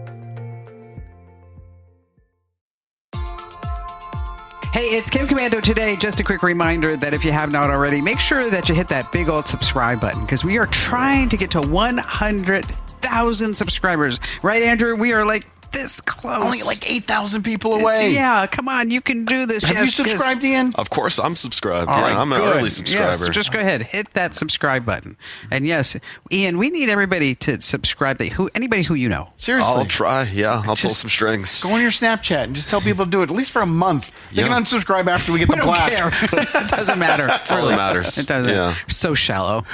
Hey, it's Kim Komando today. Just a quick reminder that if you have not already, make sure that you hit that big old subscribe button because we are trying to get to 100,000 subscribers. Right, Andrew? We are like this close. Only like 8,000 people away. Yeah, come on. You can do this. Have you subscribed, Ian? Of course, I'm subscribed. All right, I'm an good. early subscriber. Yes, just go ahead. Hit that subscribe button. And yes, Ian, we need everybody to subscribe. Anybody who you know. Seriously. I'll try. Yeah, I'll pull some strings. Go on your Snapchat and just tell people to do it at least for a month. They Yeah. can unsubscribe after we get the Don't plaque. care. It doesn't matter. That's all that matters. It doesn't. Yeah. So shallow.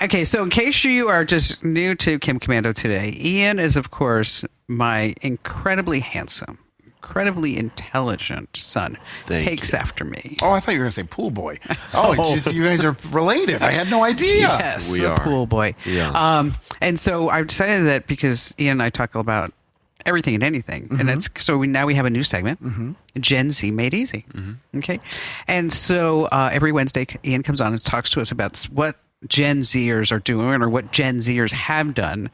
Okay, so in case you are just new to Kim Komando today, Ian is, of course, my incredibly handsome, incredibly intelligent son. Thank Takes you. after me. Oh, I thought you were going to say pool boy. Oh, it's just, you guys are related. I had no idea. Yes, We the are. pool boy. Yeah. And so I decided that because Ian and I talk about everything and anything, and that's so now we have a new segment, Gen Z Made Easy. Okay, and so every Wednesday, Ian comes on and talks to us about what Gen Zers are doing or what Gen Zers have done.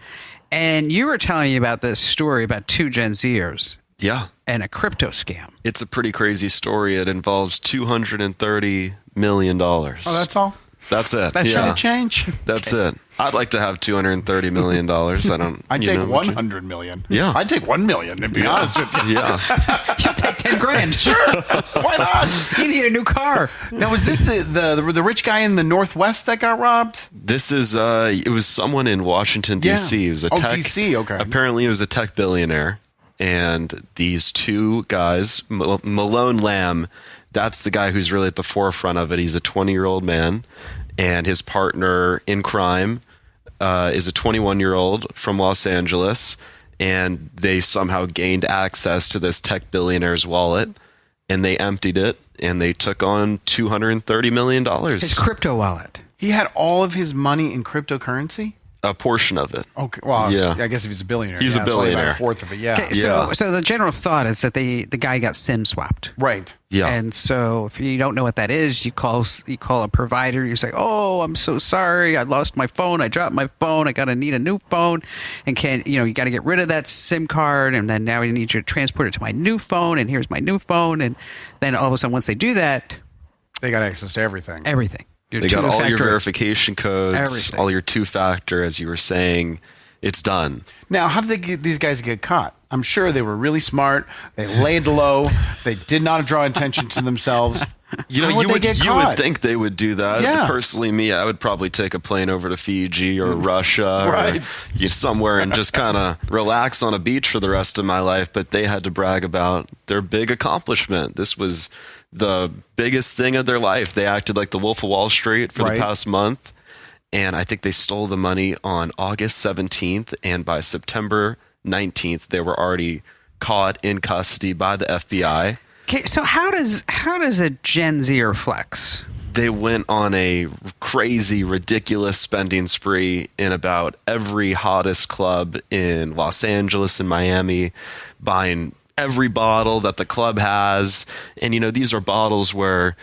And you were telling me about this story about two Gen Zers Yeah. and a crypto scam. It's a pretty crazy story. It involves $230 million. Oh, that's all? That's it. That's yeah. Should it change? That's it. I'd like to have $230 million. I don't. I'd you take know, would you? 100 million. Yeah. I'd take 1 million, to be honest with you. Yeah. You'll take 10 grand. Sure. Why not? You need a new car. Now, was this the rich guy in the Northwest that got robbed? This is. It was someone in Washington D.C. Yeah. He was a Oh, tech. D.C., okay. Apparently, he was a tech billionaire, and these two guys, Malone Lamb, that's the guy who's really at the forefront of it. He's a 20-year-old man, and his partner in crime is a 21-year-old from Los Angeles, and they somehow gained access to this tech billionaire's wallet, and they emptied it, and they took on $230 million. His crypto wallet. He had all of his money in cryptocurrency? A portion of it. Okay. Well, Yeah. I guess if he's a billionaire. He's a it's only about billionaire. a fourth of it, yeah. Okay, so the general thought is that the guy got SIM swapped. Right. Yeah. And so if you don't know what that is, you call a provider. You say, "Oh, I'm so sorry. I lost my phone. I dropped my phone. I need a new phone, and you got to get rid of that SIM card, and then now I need you to transport it to my new phone, and here's my new phone." And then all of a sudden, once they do that, They got access to everything. everything. They got all your two-factor- verification codes, Everything. all your two-factor, as you were saying. It's done. Now, how did these guys get caught? I'm sure they were really smart. They laid low. They did not draw attention to themselves. You know, How would they get you caught? would think they would do that. Yeah. Personally, me, I would probably take a plane over to Fiji or Russia Right. or somewhere and just kind of relax on a beach for the rest of my life. But they had to brag about their big accomplishment. This was the biggest thing of their life. They acted like the Wolf of Wall Street for Right. the past month. And I think they stole the money on August 17th. And by September 19th, they were already caught in custody by the FBI. Okay, so how does a Gen Zer flex? They went on a crazy, ridiculous spending spree in about every hottest club in Los Angeles and Miami, buying every bottle that the club has. And, these are bottles where,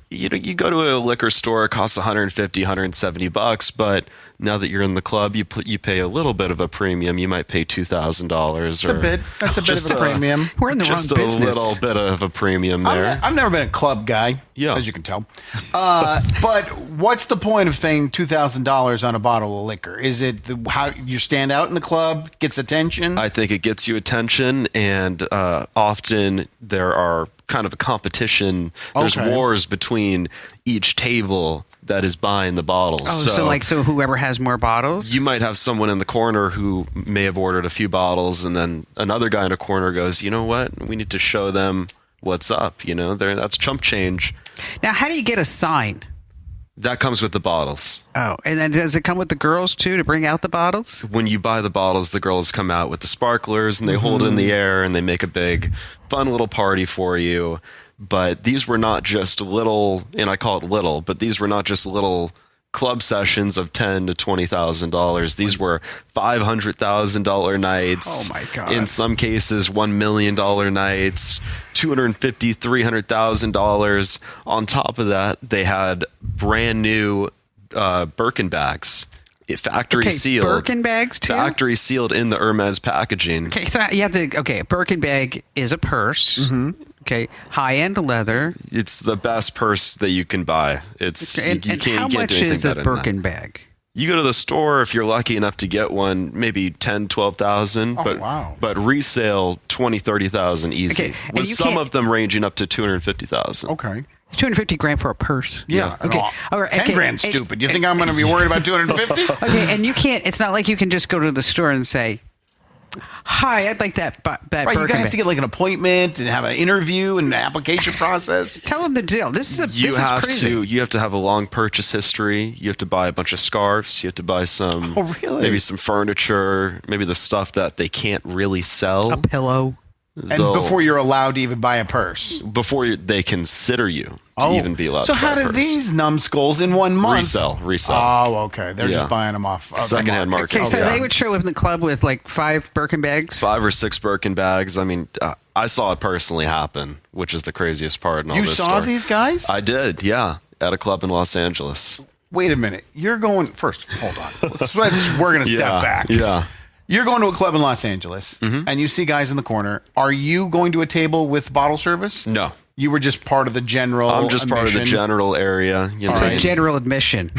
you go to a liquor store, it costs $150, $170, but now that you're in the club, you pay a little bit of a premium. You might pay $2,000 or A bit. That's a bit just of a premium. We're in the just wrong a business. little bit of a premium there. I've never been a club guy, Yeah. as you can tell. But what's the point of paying $2,000 on a bottle of liquor? Is it how you stand out in the club, gets attention? I think it gets you attention, and often there are kind of a competition. There's Okay. wars between each table that is buying the bottles. Oh, so whoever has more bottles? You might have someone in the corner who may have ordered a few bottles, and then another guy in a corner goes, "You know what? We need to show them what's up." That's chump change. Now, how do you get a sign? That comes with the bottles. Oh, and then does it come with the girls too to bring out the bottles? When you buy the bottles, the girls come out with the sparklers and they hold it in the air and they make a big, fun little party for you. But these were not just little, and I call it little, but these were not just little club sessions of $10,000 to $20,000. These were $500,000 nights. Oh my God. In some cases, $1 million nights, $250,000, $300,000. On top of that, they had brand new Birkin bags. Factory sealed. Birkin bags too? Factory sealed in the Hermes packaging. Okay, so you have to. Okay, a Birkin bag is a purse. Okay, high-end leather. It's the best purse that you can buy. It's And, you and can't, how you can't much do anything is a better than that. Birkin bag? You go to the store if you're lucky enough to get one, maybe 10, 12,000, but wow. but resale 20, 30,000 easy. Okay, and With you some can't- of them ranging up to 250,000. Okay. 250 grand for a purse. Yeah. Okay. Oh, All right. 10 okay. grand stupid. You think I'm going to be worried about 250? Okay, and you can't. It's not like you can just go to the store and say, "Hi, I'd like that Right, Birkin you're going to have bag." to get like an appointment and have an interview and an application process. Tell them the deal. This is You have crazy. you have to have a long purchase history. You have to buy a bunch of scarves. You have to buy some Oh, really? maybe some furniture, maybe the stuff that they can't really sell. A pillow. And They'll- before you're allowed to even buy a purse. they consider you to even be allowed So to buy how a did purse. these numbskulls in 1 month? Resell. Oh, okay. They're Yeah. just buying them off. Of Secondhand the market. Okay, so yeah. they would show up in the club with like 5 Birkin bags. 5 or 6 Birkin bags. I mean, I saw it personally happen, which is the craziest part in all You this saw story. these guys? I did, yeah, at a club in Los Angeles. Wait a minute. You're going first. Hold on. We're going to step Yeah, back. yeah. You're going to a club in Los Angeles and you see guys in the corner. Are you going to a table with bottle service? No. You were just part of the general. I'm just part of the admission? general area. You know, It's a general admission.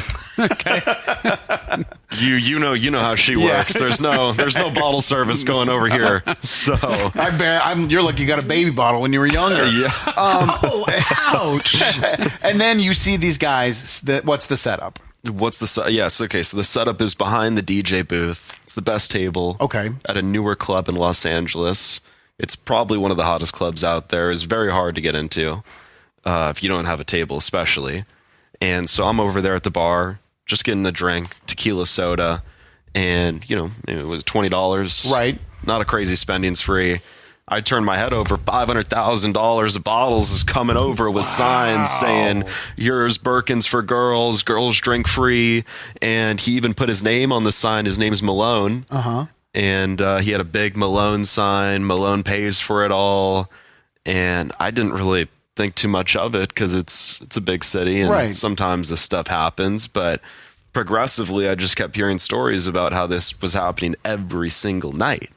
you know how she works. There's no bottle service going over here. So I bet you're like you got a baby bottle when you were younger. yeah. Ouch. And then you see these guys. What's the setup? What's the yes? Okay, so the setup is behind the DJ booth. It's the best table. Okay. At a newer club in Los Angeles. It's probably one of the hottest clubs out there. It's very hard to get into if you don't have a table, especially. And so I'm over there at the bar, just getting a drink, tequila soda, and it was $20. Right. Not a crazy spending spree. I turned my head over. $500,000 of bottles is coming over with signs saying, "Here's Birkins for girls. Girls drink free." And he even put his name on the sign. His name's Malone. And he had a big Malone sign. Malone pays for it all. And I didn't really think too much of it because it's a big city and Right. sometimes this stuff happens. But progressively, I just kept hearing stories about how this was happening every single night.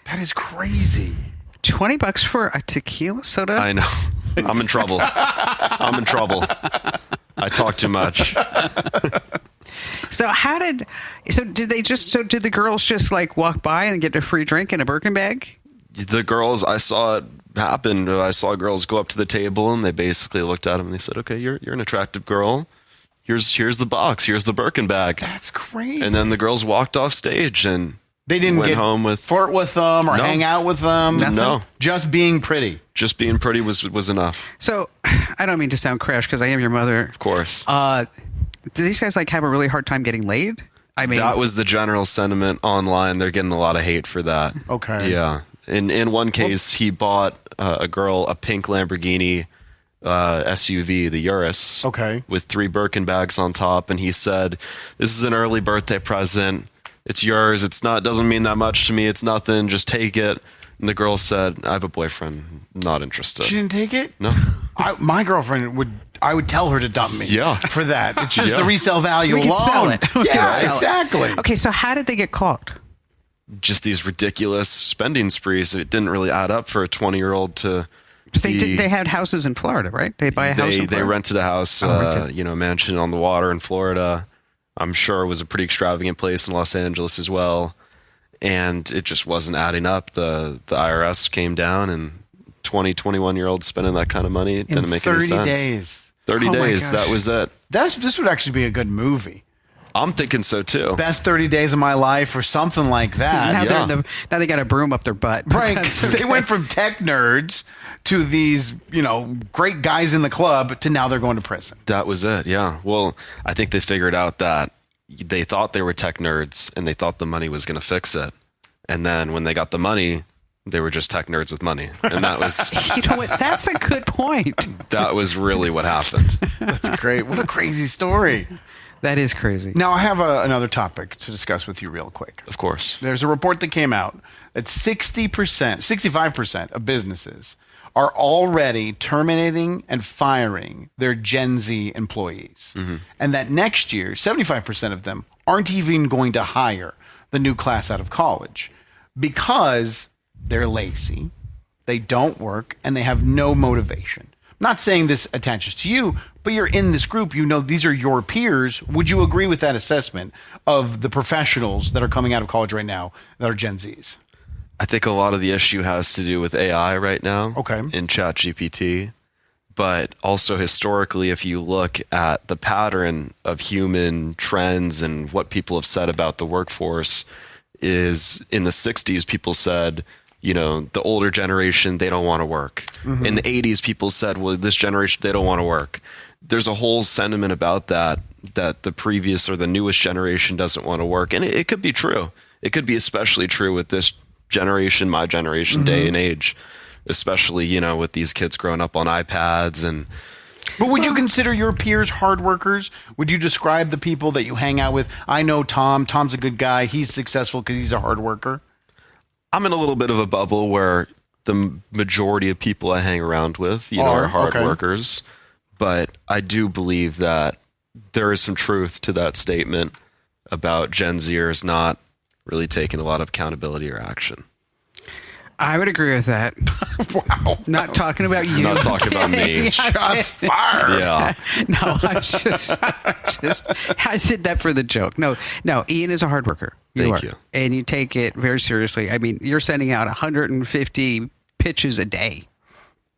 That is crazy. $20 for a tequila soda? I know. I'm in trouble. I'm in trouble. I talk too much. So did the girls just like walk by and get a free drink in a Birkin bag? The girls, I saw it happen. I saw girls go up to the table and they basically looked at him and they said, "Okay, you're an attractive girl. Here's the box. Here's the Birkin bag." That's crazy. And then the girls walked off stage and they didn't went get home with flirt with them or No. hang out with them. No. Just being pretty. just being pretty was enough. So I don't mean to sound crash because I am your mother. Of course. Do these guys like have a really hard time getting laid? I mean, That was the general sentiment online. They're getting a lot of hate for that. Okay. Yeah. In one case, he bought a girl a pink Lamborghini SUV, the Urus. Okay. With 3 Birkin bags on top, and he said, "This is an early birthday present. It's yours. Doesn't mean that much to me. It's nothing. Just take it." And the girl said, "I have a boyfriend. Not interested." She didn't take it? No. My girlfriend I would tell her to dump me. Yeah. For that. It's just Yeah. the resale value we can alone. sell it. We can Yeah, sell it. exactly. Okay, so how did they get caught? Just these ridiculous spending sprees. It didn't really add up for a 20-year-old to. They had houses in Florida, right? They buy a house in They Florida? rented a house, mansion on the water in Florida. I'm sure it was a pretty extravagant place in Los Angeles as well. And it just wasn't adding up. The IRS came down and 21-year-olds spending that kind of money. It didn't In make 30 any sense. days. 30 Oh my days. gosh. That was it. This would actually be a good movie. I'm thinking so too. Best 30 days of my life or something like that. Now, now they got a broom up their butt. Right. That's 'cause They went from tech nerds to these, great guys in the club to now they're going to prison. That was it. Yeah. Well, I think they figured out that they thought they were tech nerds and they thought the money was going to fix it. And then when they got the money, they were just tech nerds with money. And that was You know what? That's a good point. that was really what happened. That's great. What a crazy story. That is crazy. Now, I have another topic to discuss with you real quick. Of course. There's a report that came out that 65% of businesses are already terminating and firing their Gen Z employees. And that next year, 75% of them aren't even going to hire the new class out of college because they're lazy they don't work, and they have no motivation. I'm not saying this attaches to you, but you're in this group. You know, these are your peers. Would you agree with that assessment of the professionals that are coming out of college right now that are Gen Zs? I think a lot of the issue has to do with AI right now. Okay. In ChatGPT. But also historically, if you look at the pattern of human trends and what people have said about the workforce, is in the 60s, people said, you know, the older generation, they don't want to work. In the 80s, people said, well, this generation, they don't want to work. There's a whole sentiment about that the previous or the newest generation doesn't want to work. And it could be true. It could be especially true with this generation, my generation, day and age, especially, you know, with these kids growing up on iPads. And But would you consider your peers hard workers? Would you describe the people that you hang out with? I know Tom. Tom's a good guy. He's successful because he's a hard worker. I'm in a little bit of a bubble where the majority of people I hang around with, you know, are hard workers. But I do believe that there is some truth to that statement about Gen Zers not really taking a lot of accountability or action. I would agree with that. Wow. Not talking about you. Not talking about me. Shots fired. Yeah. No, I did that for the joke. No, Ian is a hard worker. Thank you. And you take it very seriously. I mean, you're sending out 150 pitches a day.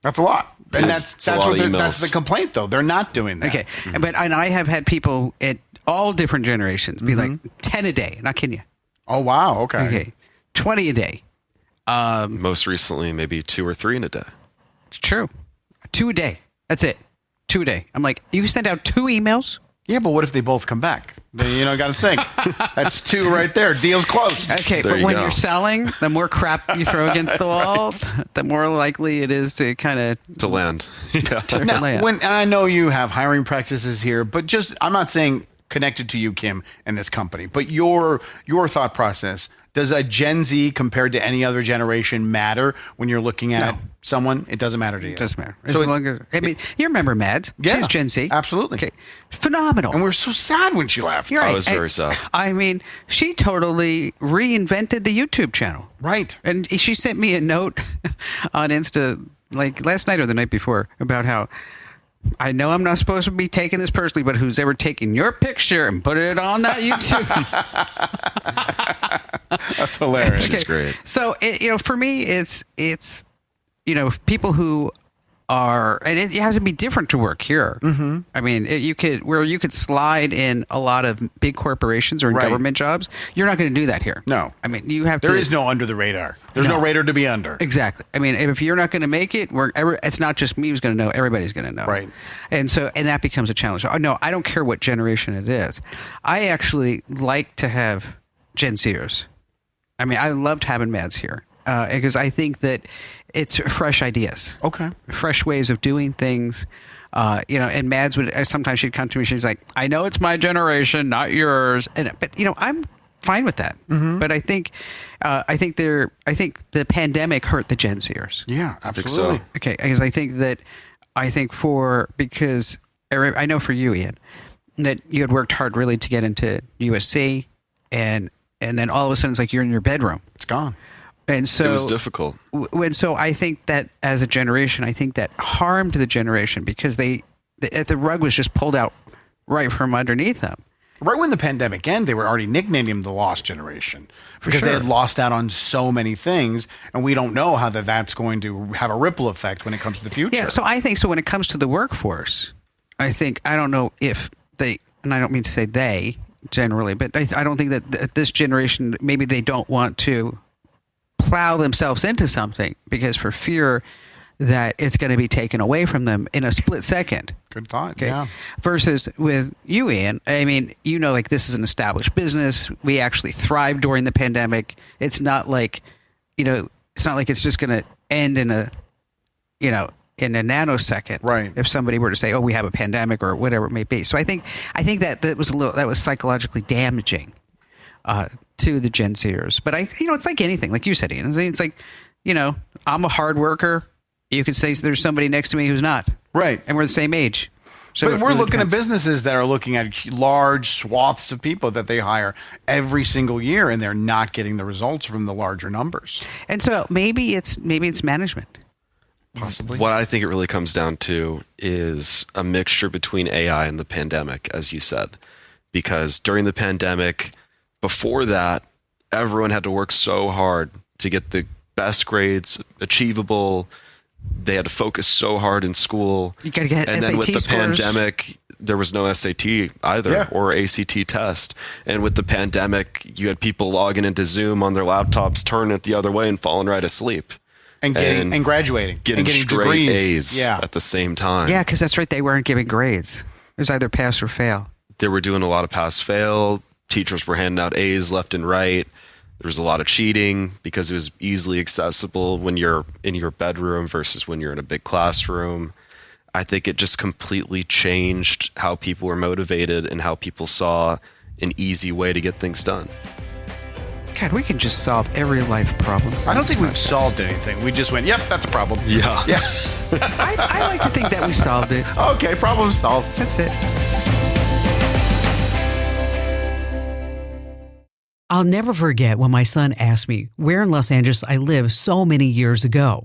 That's a lot. And It's a lot of emails. that's the complaint, though. They're not doing that. Okay. And I have had people at all different generations be like 10 a day. Not kidding you. Oh, wow. Okay. 20 a day. Most recently, maybe 2 or 3 in a day. It's true. 2 a day. That's it. 2 a day. I'm like, you send out 2 emails? Yeah, but what if they both come back? Then, you know, got to think. That's 2 right there. Deal's closed. Okay, There but you when go. you're selling, the more crap you throw against the walls, the more likely it is to kind of To land. Yeah. Now, land. and I know you have hiring practices here, but just I'm not saying connected to you, Kim, and this company, but your thought process. Does a Gen Z compared to any other generation matter when you're looking at someone? It doesn't matter to you. It doesn't matter. As So long as, I mean, you remember Mads. Yeah, She's Gen Z. absolutely. Okay. Phenomenal. And we're so sad when she left. You're I right. was very sad. I mean, she totally reinvented the YouTube channel. Right. And she sent me a note on Insta like last night or the night before about how I know I'm not supposed to be taking this personally, but who's ever taken your picture and put it on that YouTube? That's hilarious. She's great. So, for me, it's people who are, and it has to be different to work here. Mm-hmm. I mean, you could slide in a lot of big corporations or in Right. government jobs. You're not going to do that here. No. I mean, you have There to. is no under the radar. There's no radar to be under. Exactly. I mean, if you're not going to make it, it's not just me who's going to know. Everybody's going to know. Right. And that becomes a challenge. So, no, I don't care what generation it is. I actually like to have Gen Zers. I mean, I loved having Mads here because I think that it's fresh ideas. Okay. Fresh ways of doing things. And Mads would sometimes she'd come to me. She's like, "I know it's my generation, not yours," but I'm fine with that. Mm-hmm. But I think the pandemic hurt the Gen Zers. Yeah, I think absolutely. so. Okay, because I know for you, Ian, that you had worked hard really to get into USC, and then all of a sudden it's like you're in your bedroom. It's gone. And so It was difficult. So I think that as a generation, I think that harmed the generation because the rug was just pulled out right from underneath them. Right when the pandemic ended, they were already nicknaming them the lost generation because they sure. had lost out on so many things, and we don't know how that's going to have a ripple effect when it comes to the future. Yeah, so I think so when it comes to the workforce, I don't know if they, and I don't mean to say they generally, but I don't think that this generation, maybe they don't want to plow themselves into something because for fear that it's going to be taken away from them in a split second. Good thought. Okay. Yeah. Versus with you, Ian, I mean, like this is an established business. We actually thrived during the pandemic. It's not like, it's just going to end in a nanosecond. Right. If somebody were to say, "Oh, we have a pandemic" or whatever it may be. So I think that was psychologically damaging to the Gen Zers. But it's like anything, like you said, Ian. It's like, I'm a hard worker. You could say there's somebody next to me who's not. Right. And we're the same age. So but it we're really looking at depends. businesses that are looking at large swaths of people that they hire every single year, and they're not getting the results from the larger numbers. And so maybe it's management. Possibly. What I think it really comes down to is a mixture between AI and the pandemic, as you said. Because during the pandemic, before that, everyone had to work so hard to get the best grades achievable. They had to focus so hard in school. You got to get And SAT then with the scores. pandemic, there was no SAT either Yeah. or ACT test. And with the pandemic, you had people logging into Zoom on their laptops, turning it the other way and falling right asleep. and getting and graduating, Getting and getting straight degrees. A's Yeah. at the same time. Yeah, because that's right. They weren't giving grades. It was either pass or fail. They were doing a lot of pass fail. Teachers were handing out A's left and right. There was a lot of cheating because it was easily accessible when you're in your bedroom versus when you're in a big classroom. I think it just completely changed how people were motivated and how people saw an easy way to get things done. God, we can just solve every life problem. I don't think we've solved anything. We just went, yep, that's a problem. Yeah. Yeah. I like to think that we solved it. Okay, problem solved. That's it. I'll never forget when my son asked me where in Los Angeles I lived so many years ago.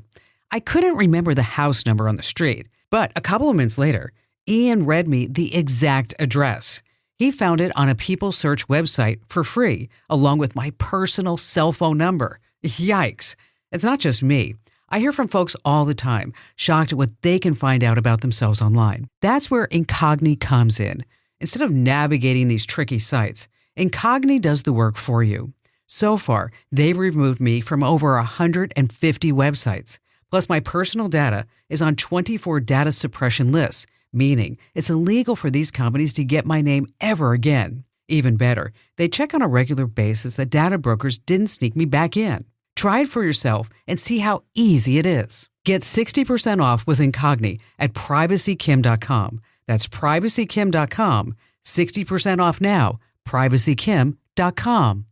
I couldn't remember the house number on the street, but a couple of minutes later, Ian read me the exact address. He found it on a People Search website for free, along with my personal cell phone number. Yikes. It's not just me. I hear from folks all the time, shocked at what they can find out about themselves online. That's where Incogni comes in. Instead of navigating these tricky sites, Incogni does the work for you. So far, they've removed me from over 150 websites. Plus, my personal data is on 24 data suppression lists, meaning it's illegal for these companies to get my name ever again. Even better, they check on a regular basis that data brokers didn't sneak me back in. Try it for yourself and see how easy it is. Get 60% off with Incogni at privacykim.com. That's privacykim.com. 60% off now. privacykim.com.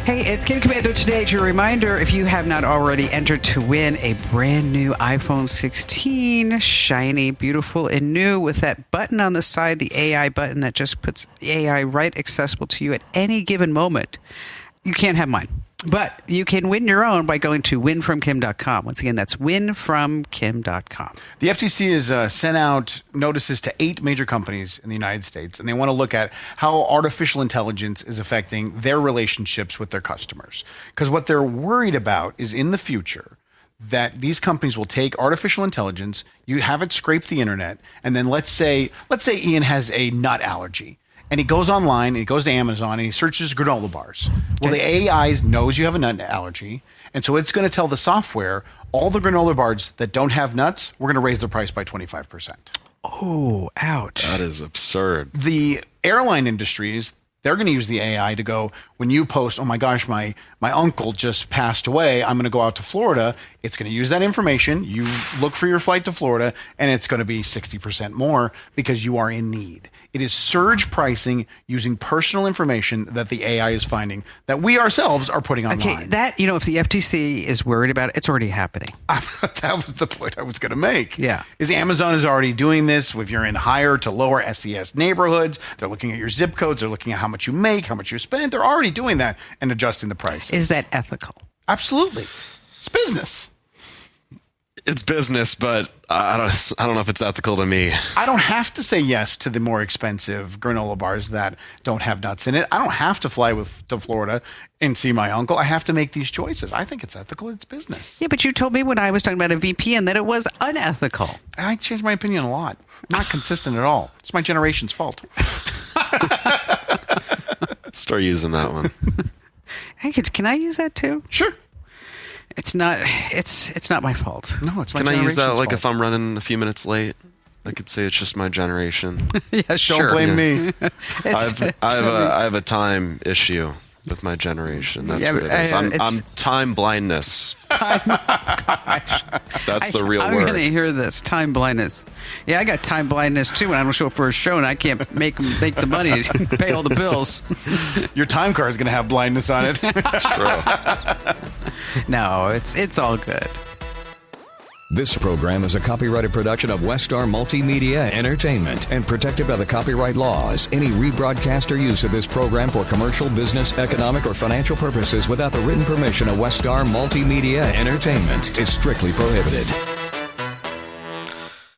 Hey, it's Kim Commando today. It's your reminder, if you have not already entered to win a brand new iPhone 16, shiny, beautiful, and new with that button on the side, the AI button that just puts AI right accessible to you at any given moment. You can't have mine. But you can win your own by going to winfromkim.com. Once again, that's winfromkim.com. The FTC has sent out notices to 8 major companies in the United States, and they want to look at how artificial intelligence is affecting their relationships with their customers. Because what they're worried about is in the future that these companies will take artificial intelligence, you have it scrape the internet, and then let's say Ian has a nut allergy. And he goes online, and he goes to Amazon, and he searches granola bars. Well, the AI knows you have a nut allergy, and so it's going to tell the software, all the granola bars that don't have nuts, we're going to raise the price by 25%. Oh, ouch. That is absurd. The airline industries, they're going to use the AI to go, when you post, oh my gosh, my uncle just passed away, I'm going to go out to Florida. It's going to use that information. You look for your flight to Florida, and it's going to be 60% more because you are in need. It is surge pricing using personal information that the AI is finding that we ourselves are putting online. Okay, that, if the FTC is worried about it, it's already happening. That was the point I was going to make. Yeah. Is Amazon is already doing this. If you're in higher to lower SES neighborhoods, they're looking at your zip codes. They're looking at how much you make, how much you spend. They're already doing that and adjusting the prices. Is that ethical? Absolutely. It's business. It's business, but I don't know if it's ethical to me. I don't have to say yes to the more expensive granola bars that don't have nuts in it. I don't have to fly to Florida and see my uncle. I have to make these choices. I think it's ethical. It's business. Yeah, but you told me when I was talking about a VPN that it was unethical. I changed my opinion a lot. Not consistent at all. It's my generation's fault. Start using that one. Hey, can I use that too? Sure. It's not my fault. No, it's my Can I use that generation's like fault. if I'm running a few minutes late? I could say it's just my generation. Yeah, sure. Don't blame me. I have a time issue with my generation. That's Yeah, what it but, is. it's- I'm time blindness. That's the real I'm word. going to hear this. Time blindness. Yeah, I got time blindness too when I don't show up for a show and I can't make the money to pay all the bills. Your time card is going to have blindness on it. It's true. No, it's all good. This program is a copyrighted production of Westar Multimedia Entertainment and protected by the copyright laws. Any rebroadcast or use of this program for commercial, business, economic, or financial purposes without the written permission of Westar Multimedia Entertainment is strictly prohibited.